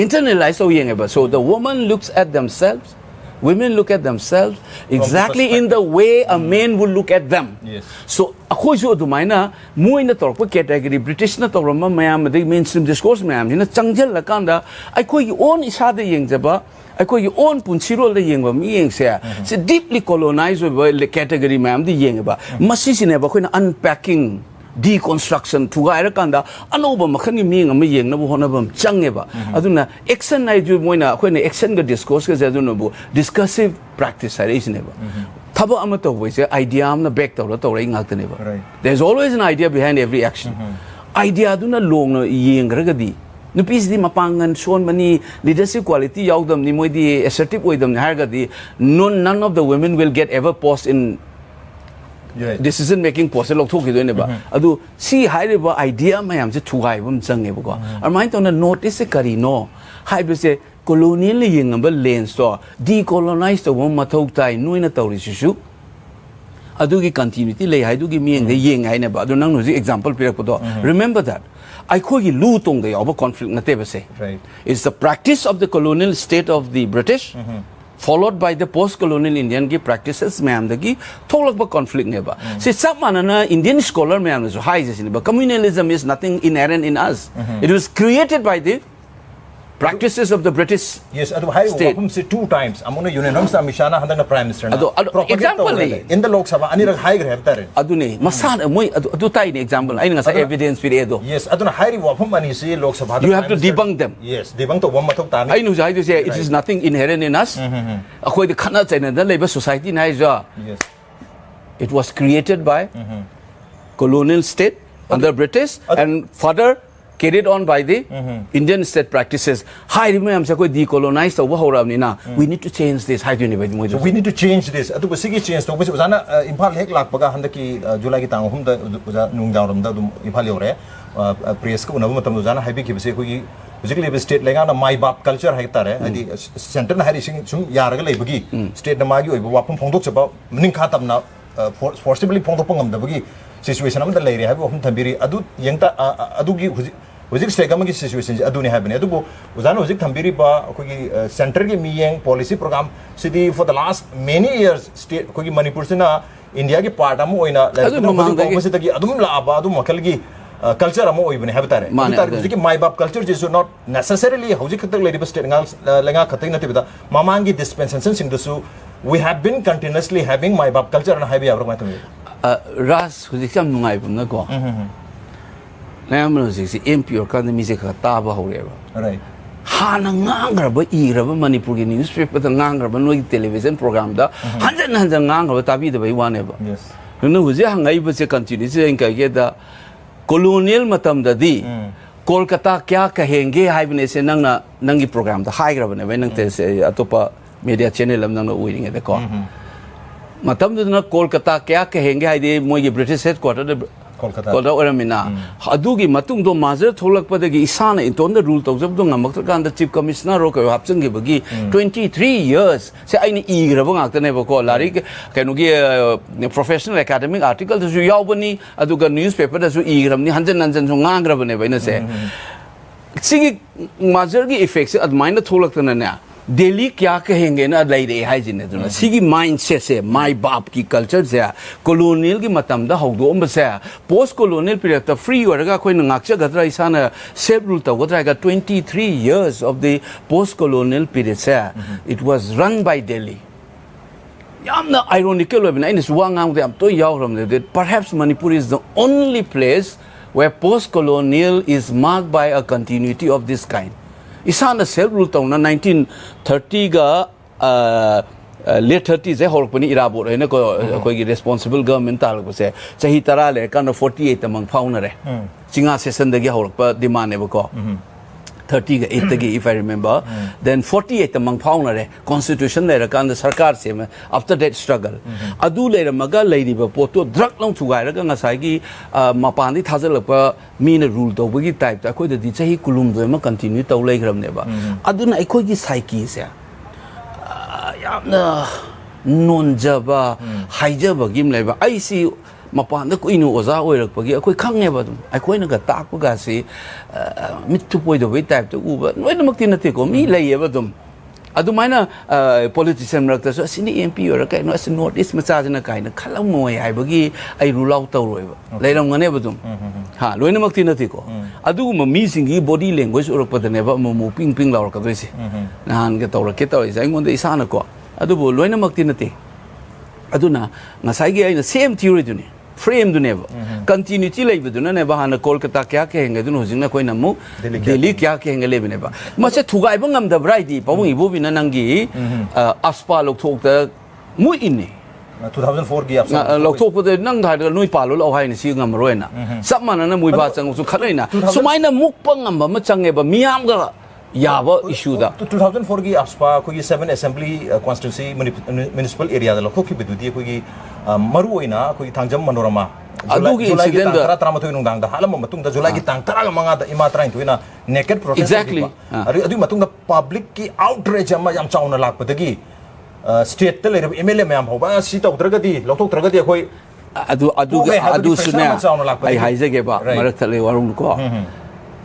internalize so yeng ba so the woman looks at themselves women look at themselves exactly in the way a man would look at them. Yes. So, ako jo dumaina moi na torpo category British na torma mayam the mainstream discourse mayam na changjal la kanda ai koi own isa de yeng jaba ai koi own punchiro de yeng ba mi yeng se se deeply colonized by category mayam de yeng ba masi sine ba koi na unpacking deconstruction thugai kanda anoba makhani mi ngam yeng na bu honabam change ba aduna action nai ju moina khoi na action ga discourse ga jaduna bu discursive practice are is ne ba thaba ama to wai se idea am na back to rai ngak ne ba there's always an idea behind every action idea aduna long na yeng ga di nupi di mapangan son mani leadership quality yaudam ni moi di assertive oidam har ga di none of the women will get ever post in decision making process lok thok ki ne ba adu si hai ba idea mayam se thugai bum chang ne ba ko amai to na notice se kari no hai be se colonial yeng ba lens to decolonize to ma thok tai noina tawri su adu gi continuity le hai du gi mi yeng hai ne ba adu nang no ji example pirak ko to remember that ai khoi gi lu tong ga yoba conflict na te ba se it's the practice of the colonial state of the British followed by the post-colonial Indian ki practices mayam da ki tholak ba conflict ne ba se sab manana Indian scholar mayam so high je ba communalism is nothing inherent in us it was created by the practices of the British yes adu hai wapum se two times amuna union home sa mishana handana prime minister adu example in the lok sabha anirag hai gre habtare adu ne masana moi adu tai ne example ai nga sa evidence pire do yes aduna hai ri wapum ani se lok sabha you have to debunk them yes debunk to wam mathok tani ai nu jai to say it is nothing inherent in us akhoi de khana chaina da leba society nai ja yes it was created by colonial state under British and further carried on by the Indian state practices. Hi, remember, I'm going to decolonize the world. We need to change this. How do you know? So we need to change this. Atu basically change. So basically, usana Imphal hek lak baga handa ki July ki tangum da usa nung down ram da Imphal yore. Press ko unabu matam usana hai bi ki basically koi basically state lenga na my bap culture hai tare. Adi center na hari sing sum yaraga lay bagi state na magi oi wapum phongdok chaba ning khatam na forcibly phongdok pangam da bagi situation am da lay re hai wapum thambiri adu yengta adu ki Hujik state government situation adu ne happen adu uzana hujik thambiri ba koi center ki miyeng policy program city for the last many years state koi Manipur se na India ki part am oina opposite ki adum la aba adum makal ki culture am oi bane habtare hujik my bap culture is not necessarily hujik khatak lady state ngal lenga khatai na tibda mamangi dispensation sing dasu we have been continuously having my bap culture and have abrak matam ras hujik sam nungai bum na ko Namano si impure kan mi se khata ba hore ba right hana ngangra ba ira ba Manipur ki newspaper ta ngangra ba no television program da hanjan ngangra ba tabi da bai wane ba yes no huje hangai ba se continue se inka ge da colonial matam da di Kolkata kya kahenge hai bne se nangi program da hai gra ba ne ba nang te se atopa media channel am nang no uing de ko matam da na Kolkata kya kahenge hai de moi ge British headquarter Kolkata Kolkata oramina adugi matung do mazar tholak padagi isana intonda rule tawjab do ngamak kan the chief commissioner ro ka hapchang gi bagi 23 years se aini igraba ngakta ne ba ko lari kainu gi professional academic article da su yawbani aduga newspaper da su igram ni hanjan nanjan so ngangraba ne ba ina se sigi mazar gi effects admaina tholak tana ne Delhi क्या कहेंगे ना लाइ रहे हैं जिन्हें तो ना सिगी mindset से my बाप की culture से colonial की मतम दा हो दो बस है post colonial period ता free वाला कोई नाक्चा गदरा इसाना self rule ता गदरा का 23 years of the post colonial period से it was run by Delhi यामना ironical है ना इन सुवांग आंग दे हम तो याव रम दे perhaps Manipur is the only place where post colonial is marked by a continuity of this kind Isana self rule tauna 1930 ga late 30s horpani irabor ena ko gi responsible government tal ko se chahi tara le kan 48 among fauna re chinga session dagi horpa demand eba ko 30 ga 8 dagi if I remember then 48 among fauna re constitution le kan sarkar se after that struggle adu le maga leiri ba poto drug long thugai ra nga sai gi mapan di thajal pa mina rule to bagi type ta khoi da di chahi kulum do ma continue to lai gram ne ba aduna ai khoi gi psyche se yamna non jaba haijaba gim lai ba ai si mapan da ko inu oza oirak pagi akoi khang ne ba dum ai khoi na ga tak pa ga si mit tu poi do we type to u ba noi na makti na te ko mi lai ba dum adumaina politician rakta so sini MP or kai no as notice macha jana kai na khalam moi ai bagi ai rule out taw roi ba leiram ngane badum ha loina makti na ti ko adu ma mi singi body language urak padane ba mo ping ping laur ka doisi nahan ke tawra ke taw isai ngonde isana ko adu bo loina makti na ti aduna ngasai gi ai na same theory duni frame du never continuity lai bu na ne ba hana Kolkata kya kehenge du hojing na koi namu Delhi kya kehenge le bine ba ma se thugai ba ngam da brai di pawung ibo bi na nangi aspa lok thok ta mu inni 2004 gi apsa lok thok pu de nang thai nui pa lo lo hai ni si ngam roi na sap man na mui ba chang su khalai na sumai na muk pa ngam ba ma change ba miam ga yaba issue da 2004 gi apspa ko gi 7 assembly constituency municipal area da lokho ki bedu di ko gi maru oina ko gi thangjam manorama adugi incident da tara matoi nung dang da halam matung da julai gi tang tara ga manga da ima train tuina naked protest exactly adu matung da public ki outrage ama yam chauna lak padagi state ta le MLA mayam hoba si tok traga di loktok traga di khoi adu suna ai haije ge ba marak thale warung ko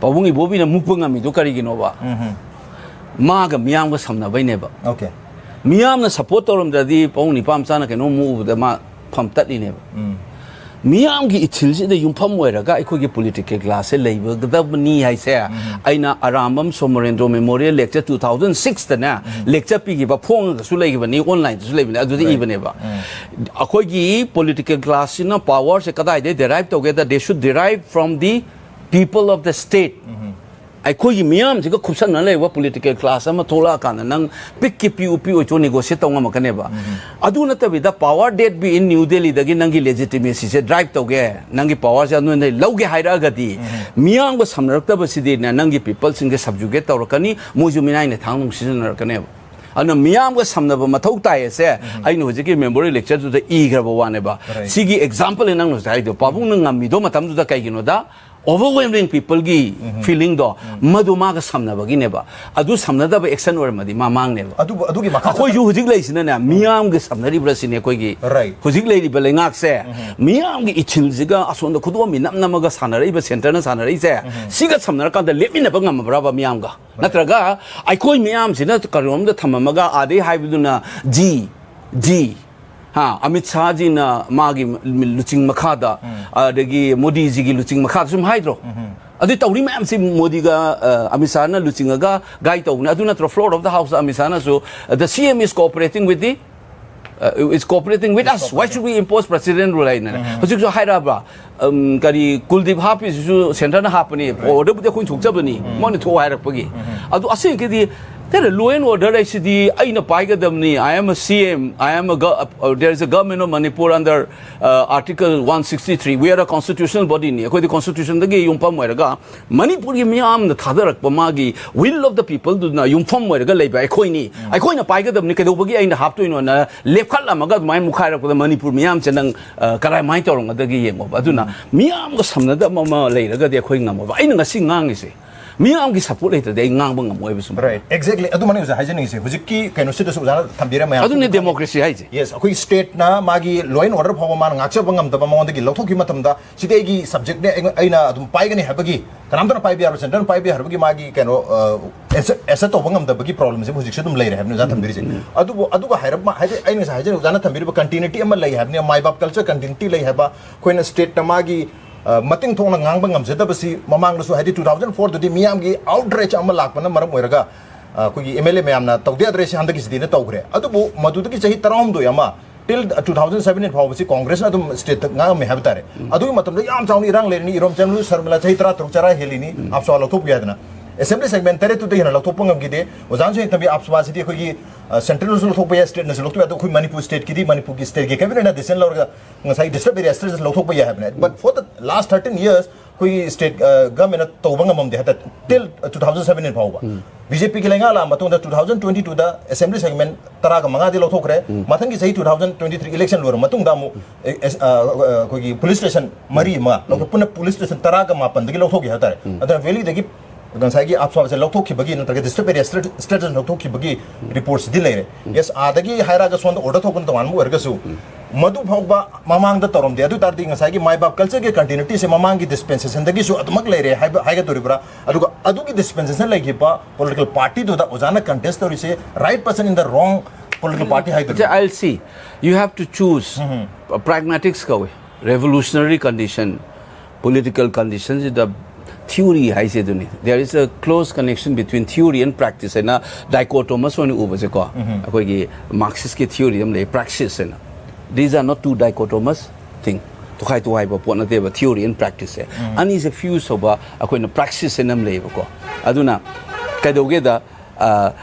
pawungi bobi na mukpanga mi do kari gi no ba ma ga miyam ga samna bai ne ba okay miyam na support torum da di pawuni pam chana ke no mu da ma pham tat ni ne ba miyam gi ithil si da yum pham wera ga ikho gi political class se leiba ga da ni hai se aina arambam somarendro memorial lecture 2006 da na lecture pi gi ba phong ga su lei gi ba ni online su lei bi adu di even ba akhoi gi political class na power se kadai de derive together they should derive from the people of the state ai khoi miyam ji ga khupsan na lewa political class ama thola kan nang pick ki pu cho negotiate tong ma kane ba adu na ta the power that be in New Delhi da gi nang gi legitimacy se drive to ge nang gi power ja no nei loge haira ga di miyam ga samrak ta ba si de na nang gi people sing ge subjugate tawra kani mo ju minai ne thang nung season na kane ba ana miyam ga samna ba mathau tai se ai no ji ki memory lecture ju da e gra ba wa ne ba si gi example nang no sai do pabung nang mi do matam ju da kai gi no da overwhelming people gi feeling do maduma ga samna bagi ne ba adu samna da ba action or madi ma mang ne ba adu gi makha khoi ju hujik lai sina na miyam ga samna ri bra sine koi gi hujik lai ri ba lengak se miyam gi ichil jiga ason da khudo mi nam nam ga sana ri ba center na sana ri se siga samna ka da lepmi na ba ngam bra ba miyam ga natraga ai koi miyam sina karom da thamama ga ade haibu na ji ha Amit Shah ji na magi luching makhada adagi Modi ji gi luching makhada sum haidro adu tawri ma amsi Modi ga Amit Shah na luching ga gai tawna adu na floor of the house Amit Shah na so the CM is cooperating with us why should we impose president rule ai na hojik so haira ba kari Kuldeep happy su center na hapani order bu de khun chukja bani mon tho haira pagi adu asin ke di There are law and order actually. I am a CM. There is a government of Manipur under Article 163. We are a constitutional body. The constitution the yumpam weraga Manipuri miyam the thadarak pamagi will of the people do na yumpam weraga leba. I coin a paigadam nikadogi in the hap to left kalamaga my mukhara for the Manipur miyam chenang karai maitorong the game of Aduna. Miyam was some other mama later got their coin number. I know a sing is. Miyam gi support later they ngang right exactly adu mani usa hygiene se hujiki kaino sida suzana thambira mayam adu ne democracy haije yes akoi state na magi law and order phawa man ngakcha bangam da mangond gi lokthok ki matamda sidai gi subject ne aina adum pai gani habagi kanam da pai bi ar center pai bi habagi magi kaino asa to bangam da bagi problem se hujik sedum lei habne za thambiri se adu ga hairab ma haide aina sa hygiene uzana thambiri continuity am lei habne my bab culture continuity lei haba koina state na magi Mating thong ngang bangam zeta basi mamang lasu hadi 2004 to di miyam gi outrage amal lakpana maram oiraga kugi MLA mayam na tawde address handa ki sidine tawgre adu bu madu ki chahi taram do yama till 2007 phau basi congress na dum state nga me habtare adu matam da yam chawni rang lerni irom chamlu sarmala chahi tara trukchara helini apso la thop yadna assembly segment tare tu de hina la thopangam gi de ozan so tabi apso basi kugi central national thopaya state national thopaya to Manipur state ki Manipur ki state ki cabinet na desen lorga ngasai district area state lo thopaya habne but for the last 13 years koi state government to bangam de hata till 2007 phauba BJP ki lenga la matong da 2022 da assembly segment tara ga manga de lo thokre mathang ki sahi 2023 election lor matung da mu koi police station mari ma lo puna police station tara ga mapan de lo thoki hata adha valley de ki Gansagi absorb the Loto Kibagi and the district state and Loto Kibagi reports delay. Yes, Adagi Hiragas on the order token to one Murgasu. Madu Pogba, Mamang the Torum, the other Tarding Sagi, my bab culture continuity, Mamangi dispenses and the Gisu at Maglere, Hagaturibra, Adugi dispenses and like Hipa, political party to the Ozana contest or say right person in the wrong political party. I'll see. You have to choose a pragmatic scope, revolutionary condition, political conditions. The theory I say there is a close connection between theory and practice and dichotomous one over the Marxist theory praxis and these are not two dichotomous things to try to have a theory and practice and is a fuse of a praxis and labor aduna kadogeda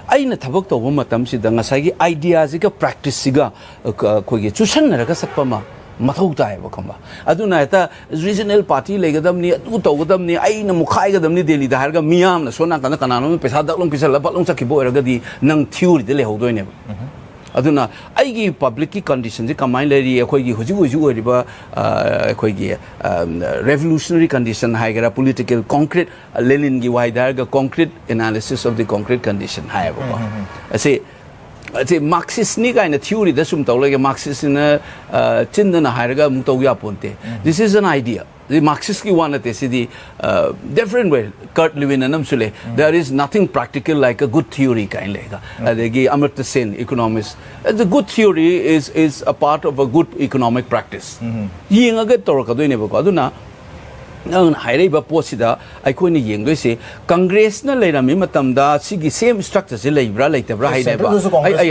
aina thabak to matam si danga sagi ideas ka practice siga ko ge chusan raga sapama mathau tai ba khamba aduna eta regional party legadam ni atu togadam ni aina mukhai gadam ni delhi da harga miyam na sona kana kanano pesa daklong pisala batlong sakhibo eraga di nang theory de le hodoi ne aduna aigi public ki condition ji kamai leri akhoi gi huji huji oriba akhoi gi revolutionary condition haigara political concrete lenin gi wider ga concrete analysis of the concrete condition haiba I say Marxist ni kind of theory that sum tawla Marxist in chindana hairaga mutawya ponte. This is an idea. The Marxist ki one at the different way. Kurt Lewin and Sule. There is nothing practical like a good theory kind like. The Amartya Sen economist. The good theory is a part of a good economic practice. Ying a get torka do never aduna. Nang haire ba posida ai ko ni yeng doi se congress na leira mi matam da sigi same structure se leibra leitebra haide ba ai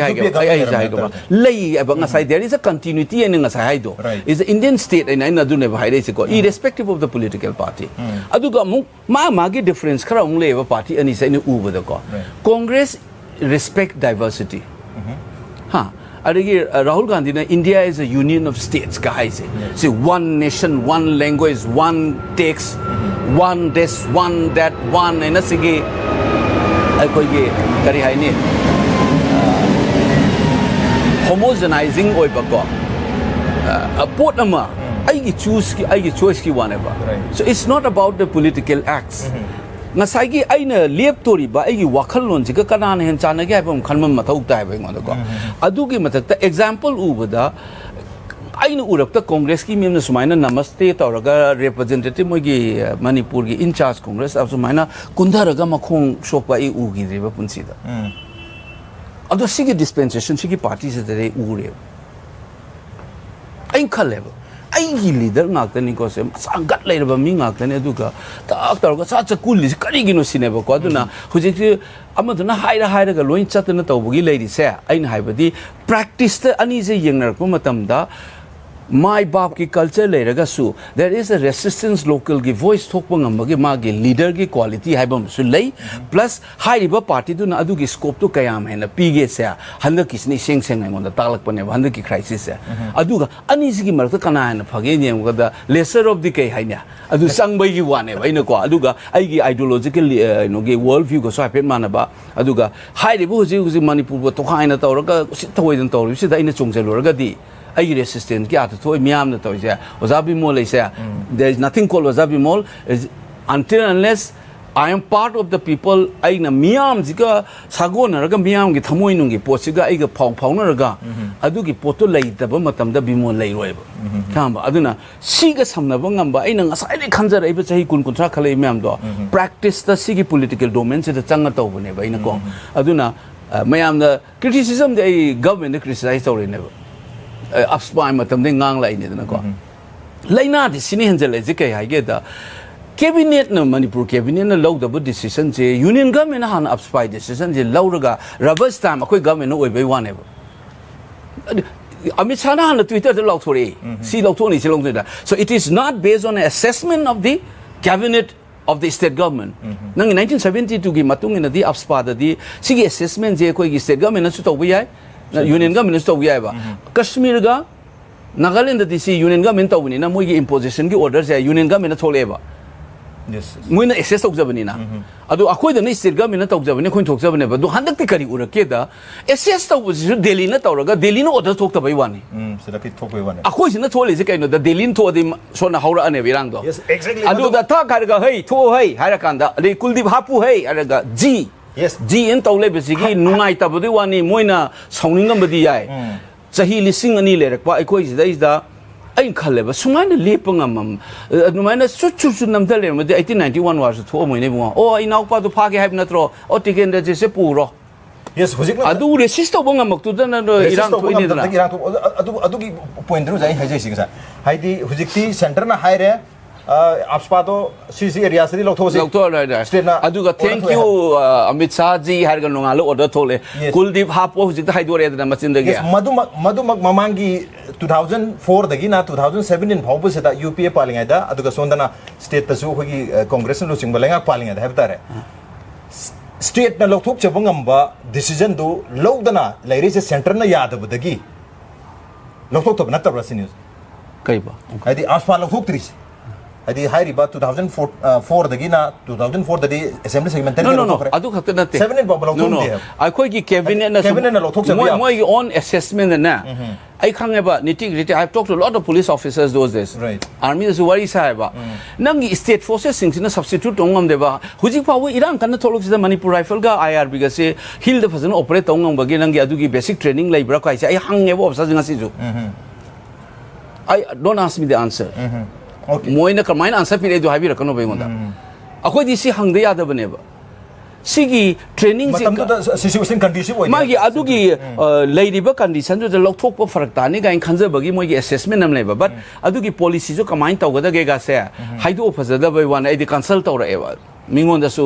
ga lei ba ngasai there is a continuity and ngasai haido is the Indian state and ina du ne ba haide se ko irrespective of the political party aduga mu ma gi difference khara ung le ba party ani sai ni u ba da ko congress respect diversity Rahul Gandhi, India is a union of states. Say one nation, one language, one text, one this, one that, one. And that's again, homogenizing oibako. A port nama, I choose ki one ever. So it's not about the political acts. Ngasai aina lep tori ba ai wakal lon ji ka kanan hen chana ge bam khanmam mathau tai ba ngod ko adu gi matak example ubada aina urap ta congress ki mem na sumaina namaste tawraga representative mo gi manipur gi in charge congress ab sumaina kundaraga makhong shokpa I u gi reba punsi da adu sigi dispensation sigi party se de u re ain khal level ai leader ngakta ni ko se sangat lai ba mi ngakta ne du ka ta tar ko sa chakul li kari gi no sine ba ko aduna huji ki amaduna haira ga loin chat na tawbugi lai ri se ain haibadi practice ta ani je yengnar ko matam da my bap ki culture leiraga su there is a resistance local ki voice thokpa ngambagi magi leader ki quality haibam su lei plus haiba party tu na adu ki scope tu kayam hai na pige se handa kisni seng seng ngon da taklak pane handa ki crisis se adu ga ani si ki marta kana na phage nyem ga da lesser of the kai haina adu sangbai ki wane ba ina ko adu ga ai gi ideological no ge world view go so happen mana ba adu ga haiba huji manipur ba to khaina tawraga si thoidan tawri si da ina chungjeluraga di I resistant ki ata thoi miam na toi se oza BIMOL se there is nothing called oza BIMOL is until unless I am part of the people ai na miam jika sago na raga miam gi thamoi nung gi posiga ai ga phau na raga adu gi poto lai da ba matam da BIMOL lai roi ba kham ba aduna si ga samna ba ngam ba ai na ngasai ri khanjar ai ba chahi kun kuntra khalai miam do practice ta si gi political domain se da changa taw ba ne ba ina ko aduna mayam da criticism de government criticize taw ne ba upspine matam de ngang lai ne na ko laina de sini hanjal je kai ha ge da cabinet na manipur cabinet na law da decision je union government han upspine decision je law raga rubber stamp akoi government no oi bai wan ne ba amit sana han twitter de law thori si law thoni si long da so it is not based on an assessment of the cabinet of the state government nang 1972 gi matung ina di upspa da di si gi assessment je koi gi state government na su to bai union government to wi ba kashmir ga nagaland da si union government to ni na moi gi imposition gi order se union government thole ba yes moi na access to jabani na adu akoi da ni state government to jabani khoi thok jabani ba du handak ti kari urake da access to bu delhi na tawraga delhi no order thok ta bai wani sida ki thok bai wani akoi sina thole se kaino da delhi to di so na haura ane birang do yes exactly adu da tha kar ga hei tho hei hara kanda le kuldip hapu hei ara ga ji yes ji in tawle besigi nungai tabudi wani moina sauningam badi yai chahi lising ani lerakpa aikoi sida is da ai khalle ba sumaina lepangam anumaina chu namdale ma 1891 was tho moine bu o inau pa du phage haib natro o tiken de se puro yes hojik adu resist to bangam maktu da na irang thoi ne da irang adu gi point ru jai hajai singa haidi hojik ti center na haire आपस्पा तो CC area से लोग थोसे state ना अदुगा thank you Amit Shah ji हर गन नंगालो order थोले कुलदीप हापो हुजिक हाइदोरे द मचिन दगे मधु ममांगी 2004 दगी ना 2017 फाउबो से दा यूपीए पालिंगा दा अदुगा सोंदना स्टेट तसु होगी कांग्रेस नो सिंग बलेंगा पालिंगा दा हेबतारे स्टेट ना लोग थोक चबंगम बा डिसीजन दो लोगदना लाइरे से सेंटर ना याद बदगी लोग थोक तब नतब रसी न्यूज़ कई बा आदि आसपा लोग थोक त्रिस adi hairi ba 2004 dagi na 2004 dadi assembly segment no adu khatta natte 7 ba balo no akoi gi cabinet na lo thok sa moi on assessment na ai khange ba nitty gritty I have talked to a lot of police officers those days right army is worry sa ba nang state forces sing na substitute ongam de ba huji pa wo iran kan tholok sida manipur rifle ga IRB ga se hill de phazan operate ongam ba gi nang gi adu gi basic training lai bra kai se ai hange bo obsa jinga si ju I don't ask me the answer okay moina kamaina answer pire do habi rakano bai gonda akoi di si hangde yada bane ba sigi training je situation condition oi magi adugi leiriba condition jo lok thok pa farak ta ni ga khanza bagi moi gi assessment nam leba but adugi policy jo kamain taw ga da ge ga se haido phazada bai wan ai di consult taw ra e ba mingon da su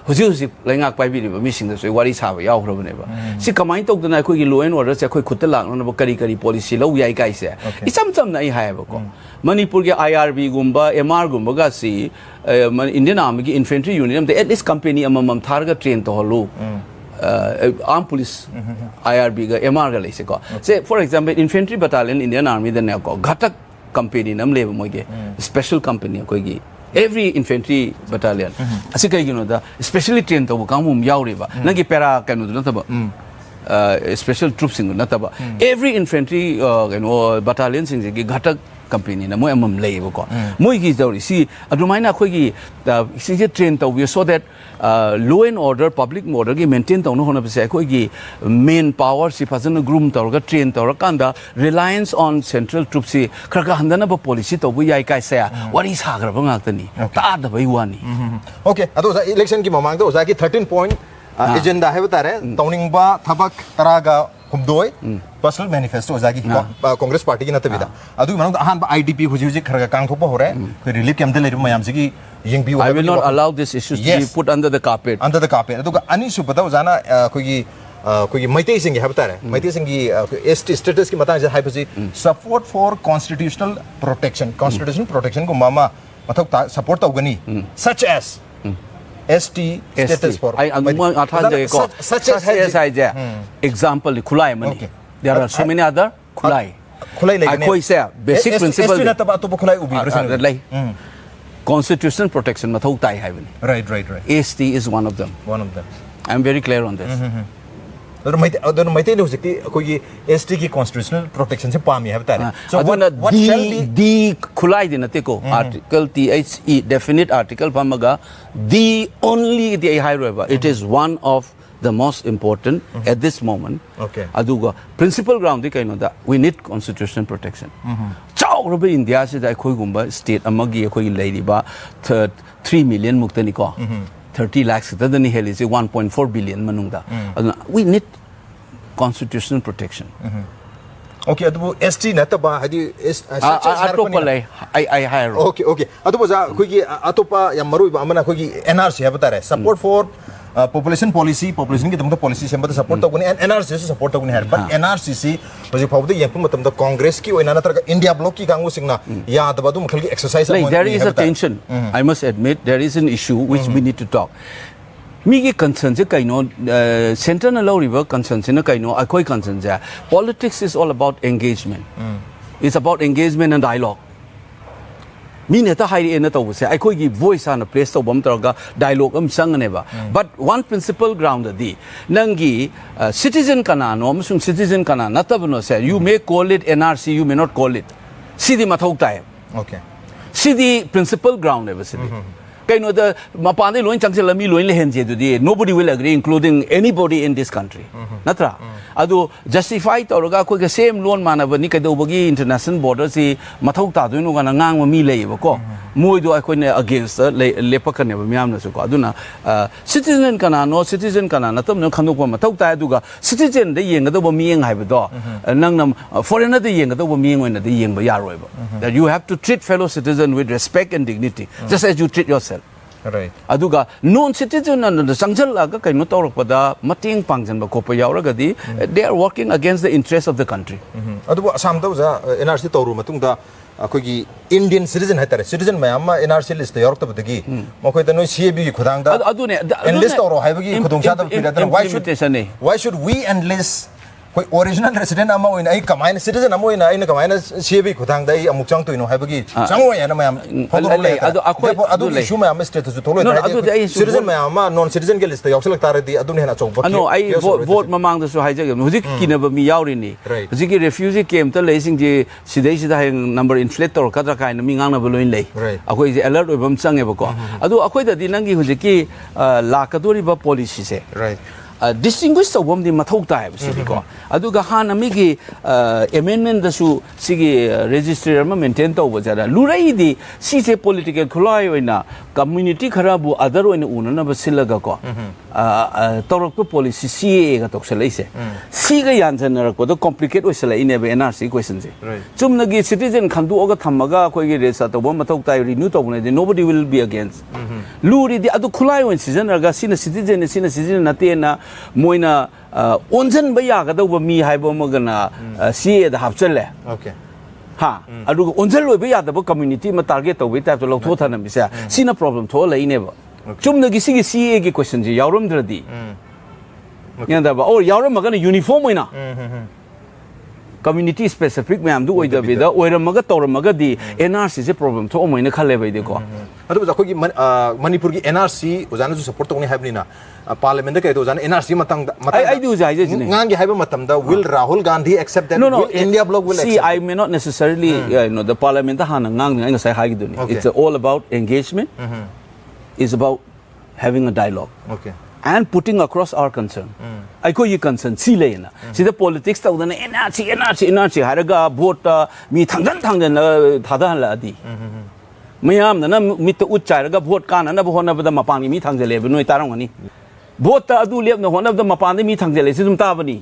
huji laingak pai bi ba missing da su wari sa ba yaw hro bane ba si kamain taw da na khoi gi law and order se khoi khut la na ba kari policy lo yai kai se isam cham na ai hai ba ko manipur ge IRB gumba MR gumba ga si Indian Army ki infantry unit the at least company amam tharga train to holu armed police IRB ga MR ga leise ko say for example infantry battalion Indian Army the ne ko ghatak company nam le mo ge special company ko gi every infantry battalion asi kai gi no da specially train to ka mum yauri ba nagi para kanu na ta ba special troops sing na ta ba every infantry battalion sing gi ghatak company na moi amam lei ba ko moi gi dawri si adumaina khoi gi si je train to we so that law and order public order gi maintain to no hona ba khoi gi main power si phazan groom to ga train to kanda reliance on central troops si khaka handana ba policy to bu yai kai sa wari sa gra ba ngak tani ta da bai wani okay ado election ki mamang do ki 13 point agenda hai batare tawning ba thabak taraga humdoi personal manifesto zagi congress party ki natabida adu manang ahan ba IDP huji kharaga kang thopa hore relief camp de leru mayam sigi yengbi I will not allow this issues to be put under the carpet adu ani su bata jana koi कोई माइटे सिंह है बता रहे माइटे सिंह की ST status की मतांग है बसी support for constitutional protection को मामा मतलब सपोर्ट होगनी such as ST status for such as example khulai mani there are so many other khulai I koi say basic principle ST na taba to khulai ubi lai constitutional protection mathau tai hai bani right ST is one of them I am very clear on this अदर माइटे ने होसक्ति कोई ST की constitutional protection से पामी है बता रहे so what shall be the खुलाई दिन ते को article THE definite article pamaga the only the high river it is one of the most important at this moment okay aduga principal ground di kaino da we need constitutional protection chau robe India se da khoi gumba state amagi khoi leiri ba 3 million muktani ko 30 lakhs the ni heli 1.4 billion manungda we need constitutional protection okay adu ST nataba hadi atopa lai I hire okay adu boza khoi gi atopa ya marui ba amana khoi gi NRC ha bata rahe support for population की तमदा policy से मतलब support तो गुने NRC से support तो गुने है but NRC से मुझे फावदे ये पुम तमदा कांग्रेस की ओइना नतर इंडिया ब्लॉक की कांगो सिंगना या दबा दु मखल की exercise there is a tension I must admit there is an issue which we need to talk me ki concern je kaino center na law river concern se na kaino akoi concern ja politics is all about engagement it's about engagement and dialogue me ne ta hai ena to se ai khoi gi voice ana place to bam taraga dialogue am sang ne ba but one principle ground di nangi citizen kana no amsung citizen kana natabno se you may call it NRC you may not call it sidi mathau tai okay sidi principle ground ever sidi kaino the mapande loin changse lami loin le henje du di nobody will agree including anybody in this country natra adu justify tawraga khoi ga same loan manaba ni kai do bagi international border si mathau ta du no ga ngang ma mi lei ba ko moi do ai khoi ne against lepak ne ba myam na su ko aduna citizen kana no citizen kana na tam no khanok ba mathau ta du ga citizen de yeng ga do ba mi yeng hai ba do nang nam foreigner de yeng ga do ba mi yeng oina de yeng ba yaroi ba that you have to treat fellow citizen with respect and dignity just as you treat yourself right aduga non citizen and the sangjal aga kaino tawrak pada mating pangjan ba ko pa yauraga di they are working against the interests of the country adu asam da za NRC tawru matung da akoi gi Indian citizen hatare citizen mayam ma NRC list da york ta badagi mokoi da no CAB gi khudang da adu ne enlist tawro haibagi khudong cha da pira da why should we enlist कोई original resident अमा होइना आई कमाइन citizen अमा होइना आइना कमाइन CB खुदांग दा अमुक चांग तोइनो हाइबगी चांग होय ना मयाम ले अदु अखोय अदु इशू मयाम स्टेटस जो थोलो दा सिटीजन मयाम नॉन सिटीजन के लिस्ट योक्सल लगता रही अदु ने ना चौक अनो आई वोट ममांग दसु हाइजगे हुजिक किनब मी यावरिनी हुजिक रेफ्यूजी कैंप त लेसिंग जे सिदै सिदा हाय नंबर इन्फ्लेट तोर कदरा काइन मी ngang na बलोइन ले अखोय जे अलर्ट ओबम चंगे बको अदु अखोय दा दि नंगी हुजिकी लाकदोरी बा पॉलिसी से distinguish the woman the mathau tai si ko aduga han amigi amendment da su sigi register ma maintain to ba jara lurai di si se political khulai oina community kharabu other oina unana ba silaga ko torok ko policy CA ga tokselai se si ga yanjan rak ko complicate oisala ine ba NRC question je chumna gi citizen khandu oga thamaga koi gi resa to ba mathau tai renew to ne nobody will be against luri di adu khulai oin season ga sina citizen na te na moina onjan ba ya ga do ba mi hai ba ma ga na CA da hapchale okay ha adu onjan loi ba ya da ba community ma target to ba ta to lo tho thana mi sa sina problem tho lai ne ba chumna gi sigi CA gi question ji yawram dradi yanda ba or yawram ma ga na uniform oina community specific ma'am दु ओइदा बेदा ओइरमगा तौरमगा दी NRC से problem तो ओमैना खले बैदे को अदु जखो की मणिपुर की NRC ओजाना जो सपोर्ट तोने हाबनी ना पार्लियामेंट दा कयदो जाना NRC Matang I do jai je ne ngang gi haiba matam da will Rahul Gandhi accept that no India bloc will accept see I may not necessarily the parliament ha na ngang ngai sai hagi duni it's all about engagement is about having a dialogue okay and putting across our concern I ko ye concern si le na si the politics ta udana NRC haraga vote mi thangdan thada la di mayam na mi to ucharaga vote kana na hona bada mapang mi thangjale be noi tarang ani vote ta adu lep na hona bada mapang mi thangjale si dum ta bani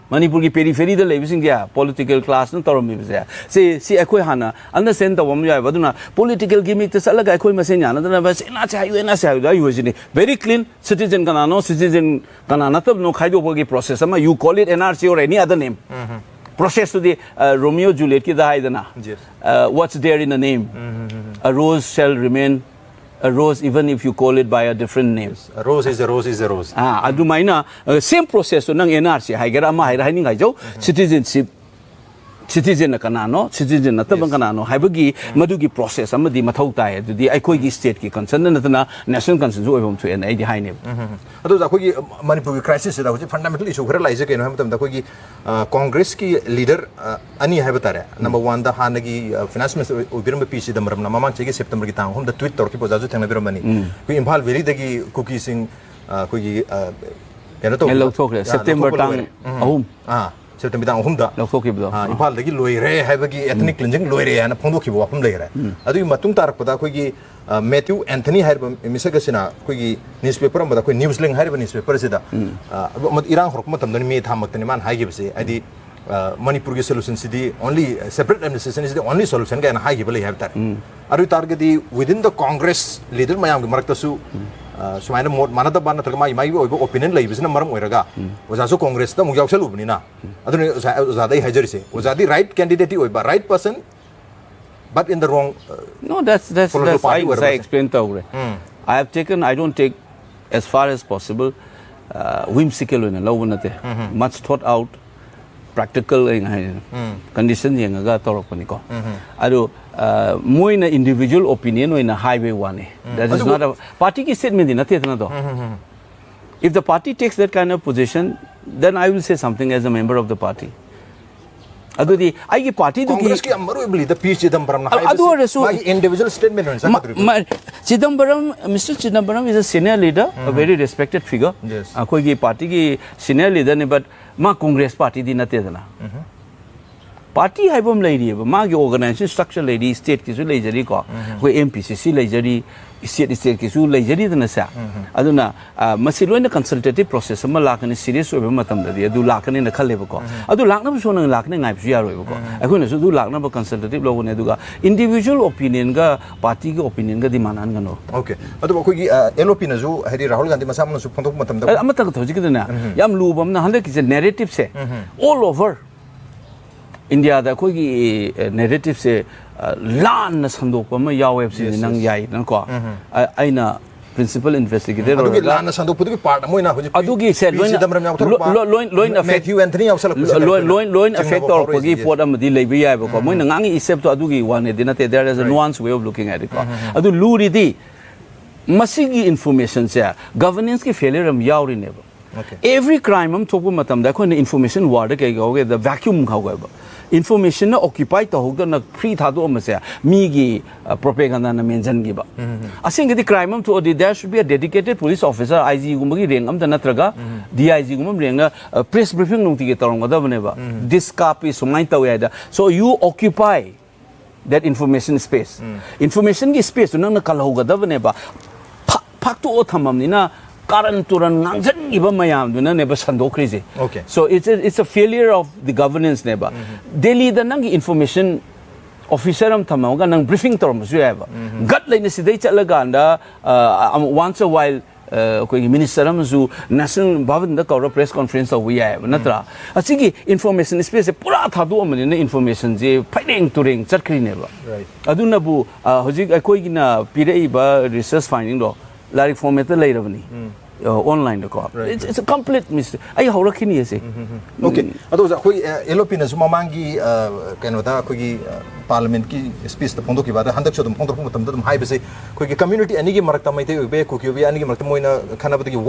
Manipur ki periphery da leibising dia political class na torom mi bse si akoi hana understand tawam ya baduna political gimmick te salaga akoi masen yana da ba ena cha yu ena cha yu da yu jini very clean citizen kana no citizen kana na tab no khaido bogi process ama you call it NRC or any other name process to the Romeo Juliet ki da haidana what's there in the name a rose shall remain a rose even if you call it by a different name. A rose is a rose is a rose. Adu maina same process nang NRC haigara ma haira haini ngai jo citizenship citizen na kanano citizen na tabang kanano haibagi madugi process amadi mathau tai adudi aikoi gi state ki concern na tana national concern zo obom thu en ai di haine adu ja khoi Manipur crisis da hoji fundamental issue khara laise ke no ham tam da khoi Congress ki leader ani haibatare number 1 da hanagi finance minister ubiram PC da maram na mamang chegi September ki tang hom da tweet tor ki boja jo thengna biram mani ku Imphal valley da ki cookie sing khoi kena to hello thokre September tang ahum September tang ahum da lokhoki bdo Imphal da ki loire haibagi ethnic cleansing loire na phongdo ki bo apum leire adu matung tarak pada khoi ki Matthew Anthony harba misaga sina khoi newspaper amada khoi news link harba newspaper sida irang hork matam dani me thamak tani man haigi bse adi Manipur ki solution sidi only separate administration is the only solution ga na haigi bale have tar aru target di within the Congress leader mayam gi marakta su sumaina mod manada ban natraga mai oibo opinion lai bisna maram oiraga oja su Congress da mu yaksal ubni na aduni zadai hajari se ozadi right candidate oiba right person but in the wrong no that's I explained to I have taken I don't take as far as possible whimsical in a low much thought out practical condition yang aga torok paniko ado moina individual opinion in a highway one that is not a party ki statement din nathi na to if the party takes that kind of position then I will say something as a member of the party adu di ai ki party du Congress ki amaru ibli the P Chidambaram na adu individual statement on Chidambaram Mr Chidambaram is a senior leader a very respected figure koi ki party ki senior leader ne but ma Congress party di na te dana party haibom lai ri ba ma ki organization structure lai ri state ki su lai jari ko koi MPCC lai jari state ki su lai jari dana sa aduna masiloi na consultative process ma lakani serious oiba matam da adu lakani na khalle ba ko adu lakna bu so na lakna ngai bu yaro ba ko akoi na su du lakna ba consultative lo ne duga individual opinion ga party ga opinion ga di manan ga no okay adu ko gi LOP na ju hari Rahul Gandhi masam na su phondok matam da amata ka thoji ki na yam lu bam na hande ki narrative se all over India da koi gi narrative se lan na sandok pa ma yaw web si nang yai nan ko aina principal investigator adu gi lan na sandok pudu ki part mo ina hoji adu gi se loin affect Matthew Anthony awsal loin affect or ko gi podam di lebi yai ba ko mo na ngangi except to adu gi one dinate there is a nuanced way of looking at it ko adu luri di masigi information se governance ki failure am yaw ri ne ba every crime am thopu matam da ko information war da ke go the vacuum kha go ba information na occupy to hoga na free thado amase mi gi propaganda na mention gi ba asing gi crime am to there should be a dedicated police officer IG gum gi reng am da natraga DIG gum reng na press briefing nung ti gi torong da bane ba this copy sumai taw ya da so you occupy that information space information gi space nang na kal hoga da bane ba phak to thamam ni na karan turan ngangjan iba mayam duna neba sandokri je okay so it's a failure of the governance neba Delhi da nang information officer am thamaga nang briefing torom su yaba gat leina sidai chalaga anda once a while koi minister am su national bhavan da kaura press conference of we yaba natra asigi information space pura thadu amani na information je phaineng turing chatkri neba right aduna bu hojik akoi gina pirei ba research finding do Larry format the later online the cop it's a complete mistake ai hawra khini ase okay ado ja khoi LOP na su mamangi keno da khoi gi parliament ki speech ta phondo ki bada handak chodum phondo matam dum hai bese khoi gi community ani gi marakta mai te be ko ki bi ani gi marakta moina khana bada gi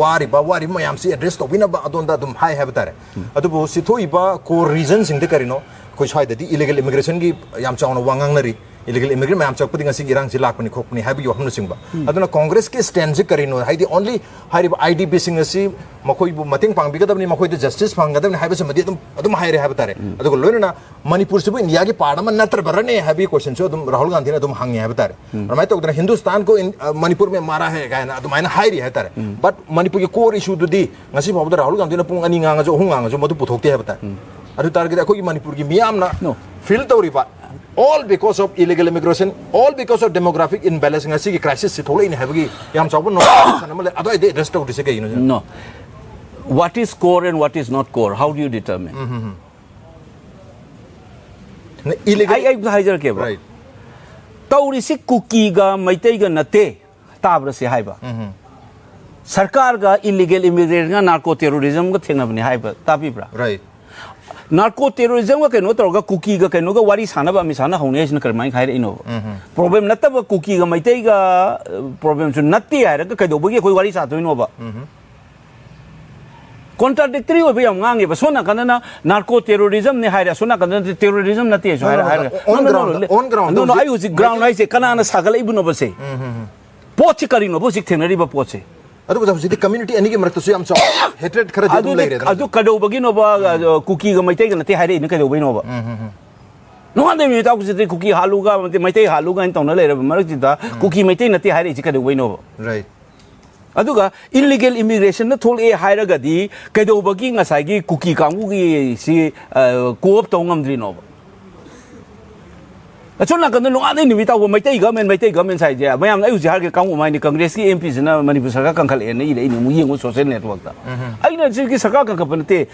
wari mayam si address to bina ba adon da dum hai have tare adu bo si thoi ba ko reason sing de karino khoi sai da di illegal immigration gi yam chauna wangang nari illegal immigrant मैम चौक पतिंग असिंग इरांग सिलाक पनी खोक पनी है भी यो हमने सिंबा अदुना कांग्रेस के स्टैंड से करिनो है दी only हारी IDP सिंग असि मकोई बु मतिंग पांग बिगत अपनी मकोई तो justice पांग गदम है बस मदी तुम हायरे है बतारे अदुको लोने ना मणिपुर से भी इंडिया के पार्लियामेंट नतर बरने है भी क्वेश्चन जो तुम राहुल गांधी ने तुम हंगे है बतारे और मैं तो उधर हिंदुस्तान को मणिपुर में मारा है क्या ना तुम मैंने हायरी है तारे बट मणिपुर के कोर इशू तो दी ngasi बाबू राहुल गांधी ने पुंग अनी ngang जो हुंग ngang जो मधु पुथोकते है बतारे अदु तार के कोई मणिपुर की मियाम ना फील तौरी पा all because of illegal immigration, all because of demographic imbalance. Ngasi ki crisis se thola in have gi yam chawbo no sanamale ado ide rest out dise kai no. What is core and what is not core? How do you determine? Illegal. I hajar ke ba. Right. Tauri si cookie ga maitai ga nate tabra se haiba. Sarkar ga illegal immigration ga narco terrorism ga thengna bani haiba tapi bra. Right. Narco terrorism का कनो तौर cookie का कनो का वारी सानबा मिसाना होने इसने करमाई खाई इनो प्रॉब्लम नतब कुकी का मैते का प्रॉब्लम जो नत्ती है रक कदोबगी कोई वारी साथ इनो बा कॉन्ट्राडिक्टरी हो भी हम गांगे बस सोना कना नार्को टेररिज्म ने हायरा सोना कना टेररिज्म नत्ती है जो हायरा on ground no I was ground I say कना ना सागल इबनो बसे पोच करिनो बो सिक थेनरी बा पोचे अदु बजा सिटी कम्युनिटी अनि के मरत हम चौ हेट्रेड खरा जे तुम ले रे अदु कदोबगी नो बा कुकी का मैते का नत्ती हायरे इन कदोबगी नो बा नो आंदे मी ताकु सिटी कुकी हालुगा मैते हालुगा इन तौना ले रे मरक जिता कुकी मैते नत्ती हायरे इ कदोबगी नो बा राइट अदुगा इलीगल इमिग्रेशन न थोल ए हायरगदी कदोबगी ngसागी कुकी कांगुगी सी कोप तौंगमद्री नो अचोना कन लो आदे निमिता वो मैते गवर्नमेंट साइड जे मयाम आई उजी हार के कांगु माइनी कांग्रेस की एमपी जना मणिपुर सरकार कंखल ए नहीं ले मु येंगो सोशल नेटवर्क ता आई ना जी की सरकार कंखपनते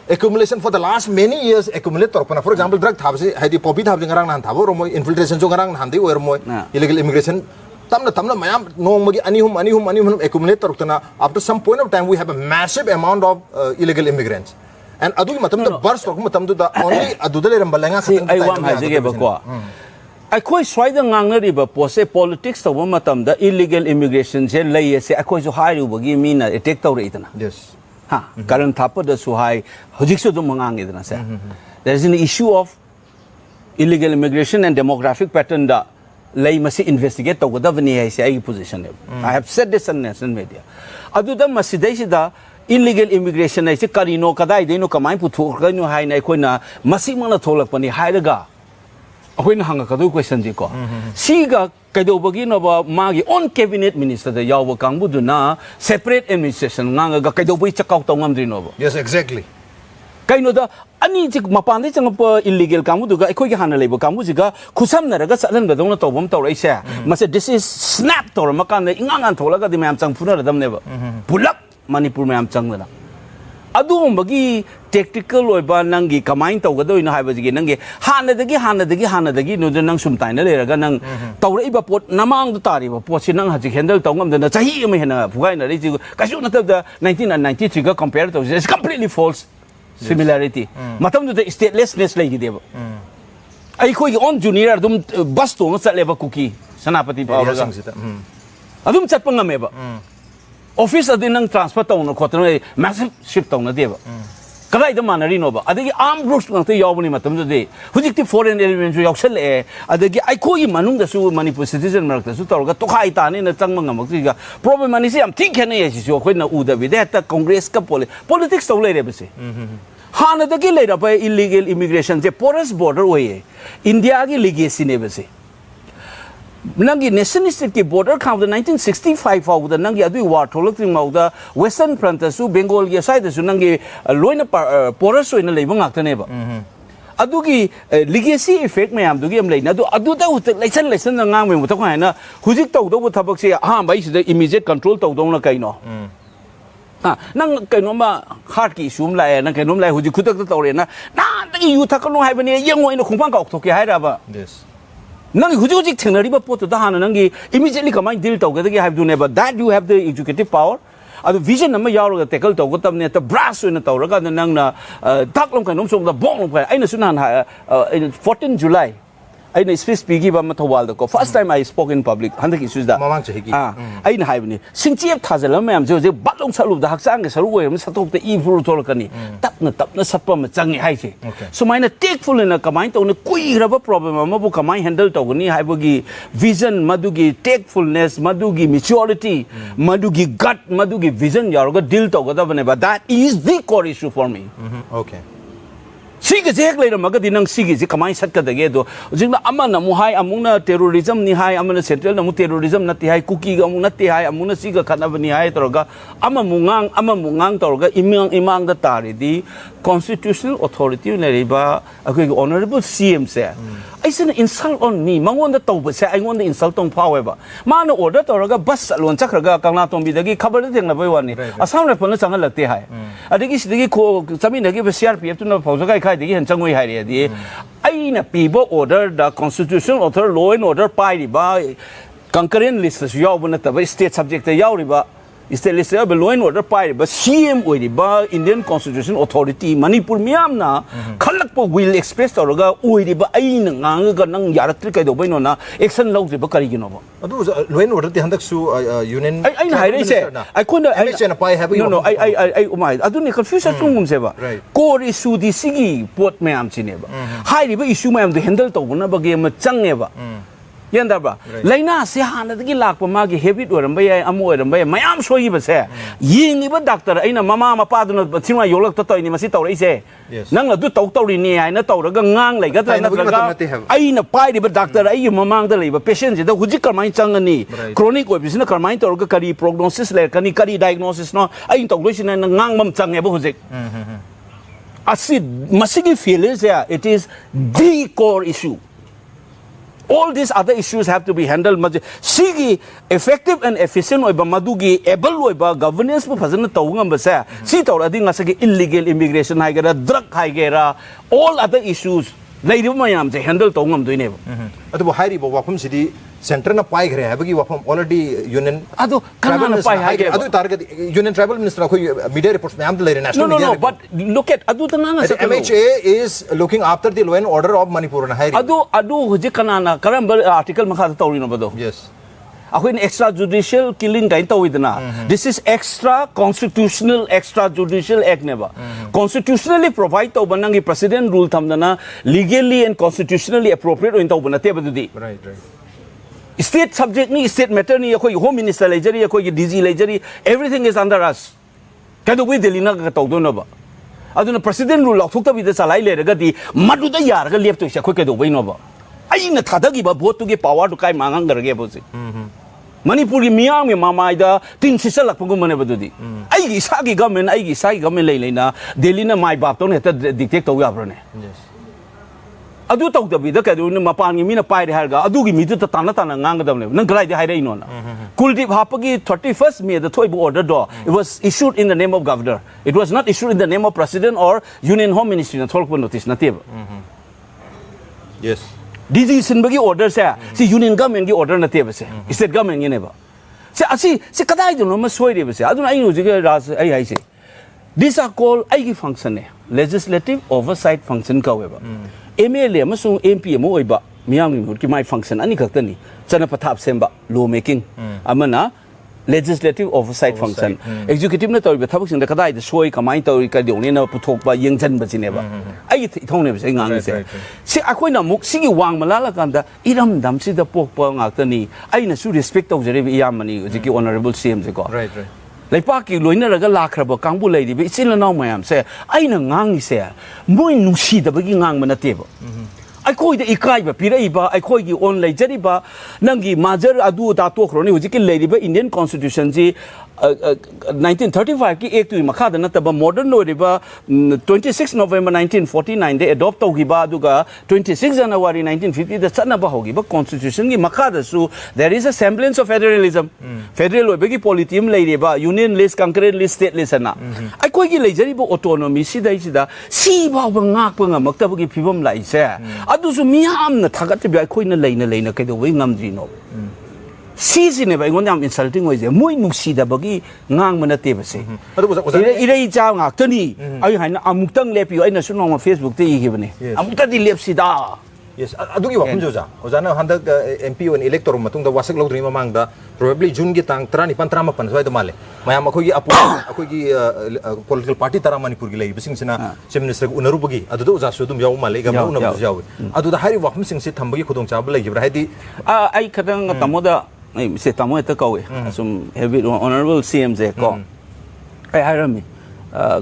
accumulation for the last many years accumulate torpana for example drug thabse haidi popi thabse ngarang nan thabo romo infiltration jo ngarang nan dei or moy illegal immigration tamna mayam no magi anihum accumulate tortana after some point of time we have a massive amount of illegal immigrants and adu matam da burst of matam da only adu da le rambalenga khatang ai wam ha jege ba ko ai khoi swai da ngang na ri ba pose politics to matam da illegal immigration je lai se ai khoi jo hai ru bagi mina attack taw re itana yes ha karan thapa da su hai hojik so do mangang idana se there is an issue of illegal immigration and demographic pattern da lai masi investigate taw da bani hai se ai position I have said this on national media adu da masidai sida illegal immigration ai se karino kadai deino kamai puthu kanu hai na khoi na masi mana tholak pani hairaga akoi na hanga kadu question ji ko siga kaidobagi no ba magi on cabinet minister da yawa kangbu du na separate administration nganga ga kaidobui chakau tawngam dri no ba yes exactly kaino da ani ji mapan de chang pa illegal kangbu du ga akoi gi hana leibo kangbu ji ga khusam na raga salan ga dong na tawbam tawrai se mase this is snap tor makan de ingang an tholaga di mayam chang phuna radam ne ba pulap Manipur mayam chang na adu bagi tactical oiba nangi kamain tawgado ina haibagi nangi hanadagi no nang sumtai na leraga nang tawrai ba pot namang du tari ba pot si nang haji handle tawngam da chahi me hena bugai na ri kasu na tab da 1993 ga compare to is completely false similarity matam du statelessness lai gi deba ai khoi on junior dum bus to ngat leba cookie sanapati ba adum chat pangam me ba office adin nang transfer tawna khotna massive shift tawna deba kadai da manari no ba adagi armed groups ngate yawbani matam de hujikti foreign elements yaksal e adagi ai khoi manung da su Manipur citizen mark da su tawga tokhai ta ne na changma ngamak ga problem ani se am think khane ye si khoi na u da bi da congress ka politics taw le re ba se hana da ki le ra ba illegal immigration je porous border oye india gi legacy ne ba se nangi nationalistic ki border count the 1965 of the nangi adu war tholok ting mau da western front su bengal gi side su nangi loina porous oina leibang aktane ba adu gi legacy effect mayam du gi am leina adu da lesson ngang me mutak na hujik taw do thabak se ha bai su da immediate control taw dong na kai no ha nang kai no ma heart ki sum la nang kai no lai hujik khutak taw re na yu thakalo hai bani yengo ina khungpang ka thok ki hai ra ba yes nang hujuk thenari ba pot da hana nang immediately kamai deal taw ga have do never that you have the executive power adu vision nama yaw ga tackle taw ga tam ne ta brass na taw ga nang na tak lom kai nom song da bong lom kai aina sunan 14 July I know speech speaking about Matawal ko. First time I spoke in public. Handak issues that. Mamang chehiki. I know how many. Sing chief thazalam am jo batlong salu da haksang saru we satop the evil tolkani. Tapna sapam changi haise. So mine takeful in a command on a kui rubber problem amabu kamai handle togani haibagi vision madugi takefulness madugi maturity madugi gut madugi vision yaroga deal together but that is the core issue for me. Okay. Sige later magadi nang sige si kamay sat ka dage do jingna ama na muhay amuna terrorism ni hay amuna central na mu terrorism na ti hay cookie ga amuna ti hay amuna siga kana ni hay toroga ama mungang toroga imang da tari di constitutional authority na riba akoi honorable CM se I said insult on me mangon da tawba se I want the insult on power ba mana order toroga bus alon chakraga kangla tong bidagi khabar de na bai wani asam na pon changal lagte hai adigi sidagi ko chami nagi CRPF tu na phauja kai digi han changoi hai re di aina people order the constitutional author law and order pai ba concurrent list yaw buna ta state subject yaw riba state list ba law and order pai ba CM oi ba Indian Constitution Authority Manipur miam na khalak po will express toroga oi ba aina ngang ga nang yaratri kai do bai no na action law ba kari gino ba adu law and order ti handak su union I hai re se I couldn't I pai have no I umai adu ni confusion tungum se ba core issue di sigi pot miam chine ba hai ri ba issue miam do handle to na ba ge ma change ba yanda ba laina se hana dagi lakpa magi habit oram ba amu oram ba mayam soi ba se yingi ba doctor aina mama mapa du na thima yolak to toini masi tawrei se nang la du tawri ni ai na tawraga ngang lai ga na traga aina pai ba doctor ai mamang da leiba patient je da huji karmai changani chronic obis na karmai tawraga kari prognosis le kari diagnosis no ai tawloi sin na ngang mam change ba hujik asid masigi feelings it is the core issue. All these other issues have to be handled much. Sigi effective and efficient oiba madugi able oiba governance po fazana tawngam basa. Si tawra di nga sagi illegal immigration haigera, drug haigera, all other issues. Lady mayam je handle tawngam doine ba. Atu bo hairi bo wapum sidi center na pai gre habagi wapum already union. Adu kana na pai haigera. Adu target union tribal minister ko media reports na amdalere national media. No, but look at adu tanga sa MHA is looking after the law and order of Manipur na hairi. Adu huji kana na karamba article makha tawri no bado. Yes. Ako extrajudicial killing kain tawidna. This is constitutional extrajudicial act neba. Constitutionally provide taw banang president rule thamdana legally and constitutionally appropriate oin taw banate badudi. Right. State subject ni state matter ni ako home minister lejari ako DG lejari everything is under us. Kado we Delhi na ka taw do na ba. Aduna president rule thukta bida salai le raga di maduda yar ga left to siya ko kado we no ba. Ay na thadagi ba vote to ge power to kai mangang garage bosi. Manipuri miyang mi mamay da tin sisalak pag umane ba dudi. Ay isagi government lay na Delhi na may bap to ne ta dictate to yabro ne. Yes. Adu taw da bida ka do na mapan mi na pai harga adu gi mi tu ta tana ngang da ne nang galai de haire ino na. Kuldip hapagi 31st May the Thoibu order do. It was issued in the name of governor. It was not issued in the name of president or Union Home Ministry na tholk notice na tib. Yes. DG sinbagi order sa si union government gi order na tebe se state government ni ba si kadai do no ma soi re ba se aduna ai no ji ga ras ai se these are called ai gi function ne legislative oversight function ka we ba MLA amasung MP mo oi ba miyang ni ki mai function ani khakta ni chana pathap semba law making amana legislative oversight function executive na tawi thabak sing da kadai da soi kamai tawi ka dione na puthok ba yengjan ba chine ba ai thong ne ba se ngang se si akoi na muk sigi wang malala kanda iram dam si da pok pa ngakta ni ai na su respect taw jere bi yam mani ji ki honorable CM je ko right Laipa ki loina raga lakra ba kangbu lai di bi sin na mayam se ai na ngang ni se moi nusi da ba gi ngang mana te ba ai khoi da ikai ba pirai ba ai khoi gi on lai jari ba nangi major adu da to khro ni huji ki lai di ba Indian Constitution ji 1935 ki act tu makha da na ta ba modern law ri ba 26 November 1949 de adopt to gi ba du ga 26 January 1950 da chana ba hogi ba constitution gi makha da su there is a semblance of federalism federal lo gi politium lai ri ba union list concurrent list state list na ai khoi gi lai jari ba autonomy si dai si da si ba ba ngak pa ngamak ta ba gi phibam lai se adu su miyam na thagat bi ai khoi na leina kai do wei ngam ji no si ne ba ngon yam insulting oi je moi nusi da bagi ngang mana te ba se ire cha ngak tani ai haina amuktang lepi ai na sunong ma Facebook te i gi bane amukta di lep si da Yes, adugi wa kunjo ja. Ojana handa MP on elector matung da wasak log dream mang da probably June gi tang trani pantrama pan sai da male. Mayam akoi gi apu akoi gi political party tara Manipur gi lei bising sina chief minister unaru bagi adu do ja su dum yaw male ga unam jaw. Adu da hari wa sing se thambagi khudong cha ba lei gi bra haidi ai khadang tamoda se tamo eta kawe sum heavy honorable CM je ko. Ai harami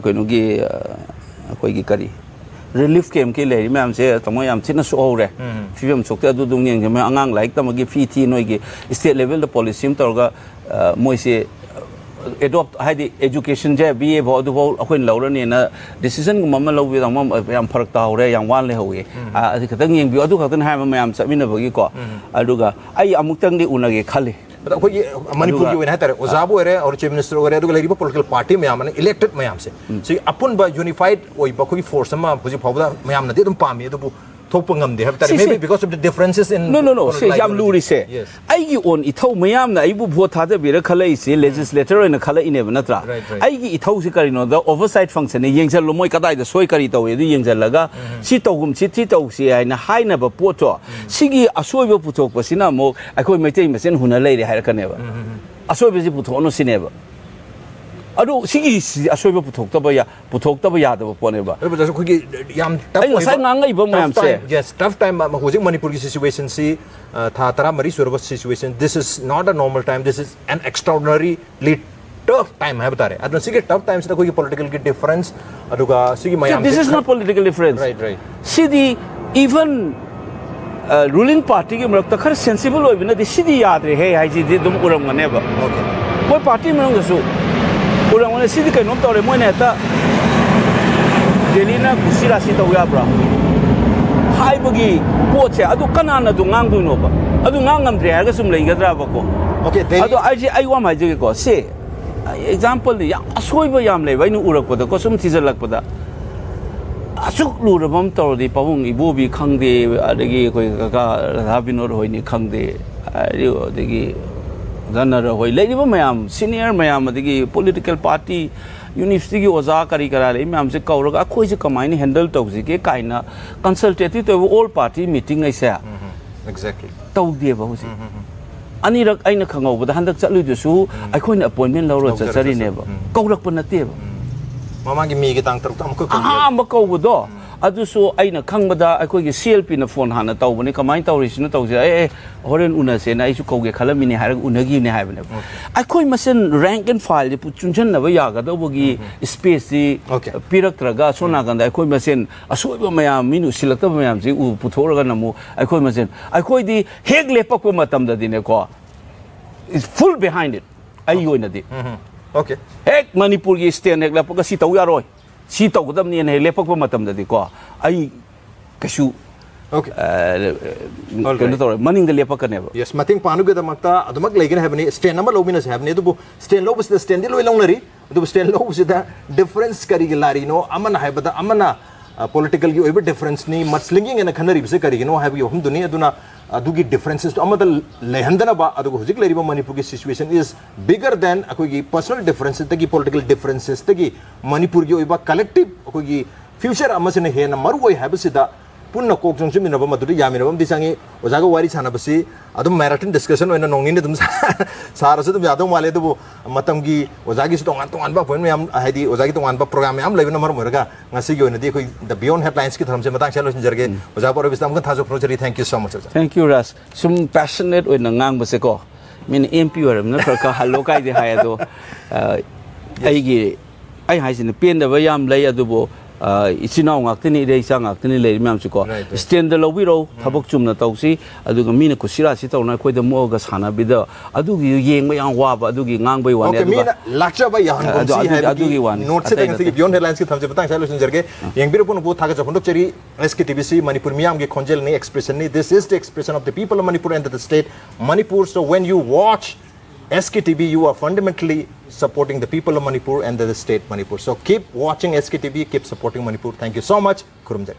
ko no gi akoi gi kari relief camp ke le mam se tamo yam china so ore fibam chokta du dung yeng me angang like tamagi fee thi noi gi state level the policy im torga moi se adopt haidi education je ba bo du bo akhoin lawrani na decision gum ma lo wi dang yam pharak ta ore yang wan le hoye adi khatang yeng bi adu khatan ha ma yam chamina bagi ko aduga ai amuk tang di unage khali अखोई मणिपुर की वजह है ओजाबो रे और chief minister वगैरह दुग लेरिबो political party में यामने elected में यामसे सो अपन बा यूनिफाइड ओइ बखोई फोर्स मा पुजि फावदा मयाम नदि दम पामी दबु थोप ngamde have that maybe because of the differences in no se yam luri se ai gi on ithau mayam na ibu bho tha da bira khalai se legislator na khala ine natra ai gi ithau se kari no the oversight function ne yengjal lo moi kadai da soi kari taw edu yengjal laga si tawgum si thi taw si ai na hai na ba poto sigi asoi ba puthok pa sina mo akoi meitei mesen huna lei re hair kaneba asoi be si puthok no sineba adu sigi asoi ba puthok ta ba ya da ba poneba but so khoi yam tough ai sai ngai ba mayam se yes tough time ma hojing manipur ki situation si tha tara mari surba situation this is not a normal time this is an extraordinarily tough time hai batare adu sigi tough times da koi political ki difference aduga sigi mayam this is not political difference right see the even ruling party ki marak ta khar sensible oi bina the sidi yaad re hai ji de dum uram ngane ba okay koi party mang ga su uram ngane sidi kai nom tawre moi na ta delhi na kusira si tawya bra hai bagi poche adu kanana du ngang du no ba adu ngam dre ga sum lei ga dra ba ko okay adu ai wa ma ji ko se example ni ya asoi ba yam lei bai nu urak pa da ko sum tijalak pa da asuk lu rabam tor di pawung ibu bi khangde adagi koi ka rabinor hoini khangde ari adagi zanar hoi lei ba mayam senior mayam adagi political party university ki oza kari kara le mayam se kaura ka khoi se kamai ni handle tawji ke kaina consultative to all party meeting ai sa exactly taw de ba hosi ani rak aina khangau ba handak chatlu ju su ai khoi na appointment lawro chari ne ba kaurak pa na te ba mama gi mi gi tang tar tam ko ma kau do adu so aina khangba akoi gi CLP na phone hana tawbani kamai tawrisina tawje horen una se na isu kauge khalamini har unagi ne haibane akoi masen rank and file pu chunjan na ba ya ga do bogi space di pirak traga sona ganda akoi masen asoi ba mayam minu silakta mayam ji u puthora ga namu akoi masen akoi di heg lepak ko matam da dine ko is full behind it ayo na di okay ek manipur gi stand ek lepak si taw ya roi si taw gadam ni ne lepak ko matam da di ko ai kashu okay kendo to maning de lepak ne ba yes mating panu ge da makta adumak legin habni stand number lobina se habni du stand lob se stand lo longnari du stand lob se da difference kari ge lari no amana haibada amana political gi oibe difference ni matslinging ena khanari se kari ge no habi hum duni aduna adugi differences to amada lehandana ba adugo hujik leriba manipur ki situation is bigger than akoi gi personal differences tagi political differences tagi manipur gi oiba collective akoi gi future amasene he na maru oi habisida punna kok jong chumi na ba maduri yami na bam disangi ojaga wari chana basi adum marathon discussion oina nongin ne dum sara se dum yadom wale du matam gi ojagi su tongan ba point yam haidi ojagi tongan ba program yam lebi na mar morga ngasi gi oina di koi the beyond headlines ki tharam se matang chalo sinjarge ojaga por bistam kan thajo project thank you so much thank you ras sum passionate oina ngang ba se ko min MP or na ka hallo kai de haya do ai gi ai haisin pen da ba yam lai adu bo ichinaw ngaktini dei sa ngaktini le myam chu ko stand lo wi ro thabok chumna tawsi aduga mina kusira si tawna khoi da mo ga sana bi da adugi yeng ma yang wa ba adugi ngang bai wan okay mina lakcha ba yang kom si hai adugi wan note se tang se beyond headlines ki thamje patang salo sinjarge yeng bir pun bu thaga chapondok cheri SKTV Manipur miyam ge khonjel ni expression ni this is the expression of the people of Manipur and the state Manipur so when you watch SKTV, you are fundamentally supporting the people of Manipur and the state Manipur. So keep watching SKTV, keep supporting Manipur. Thank you so much. Kurumjai.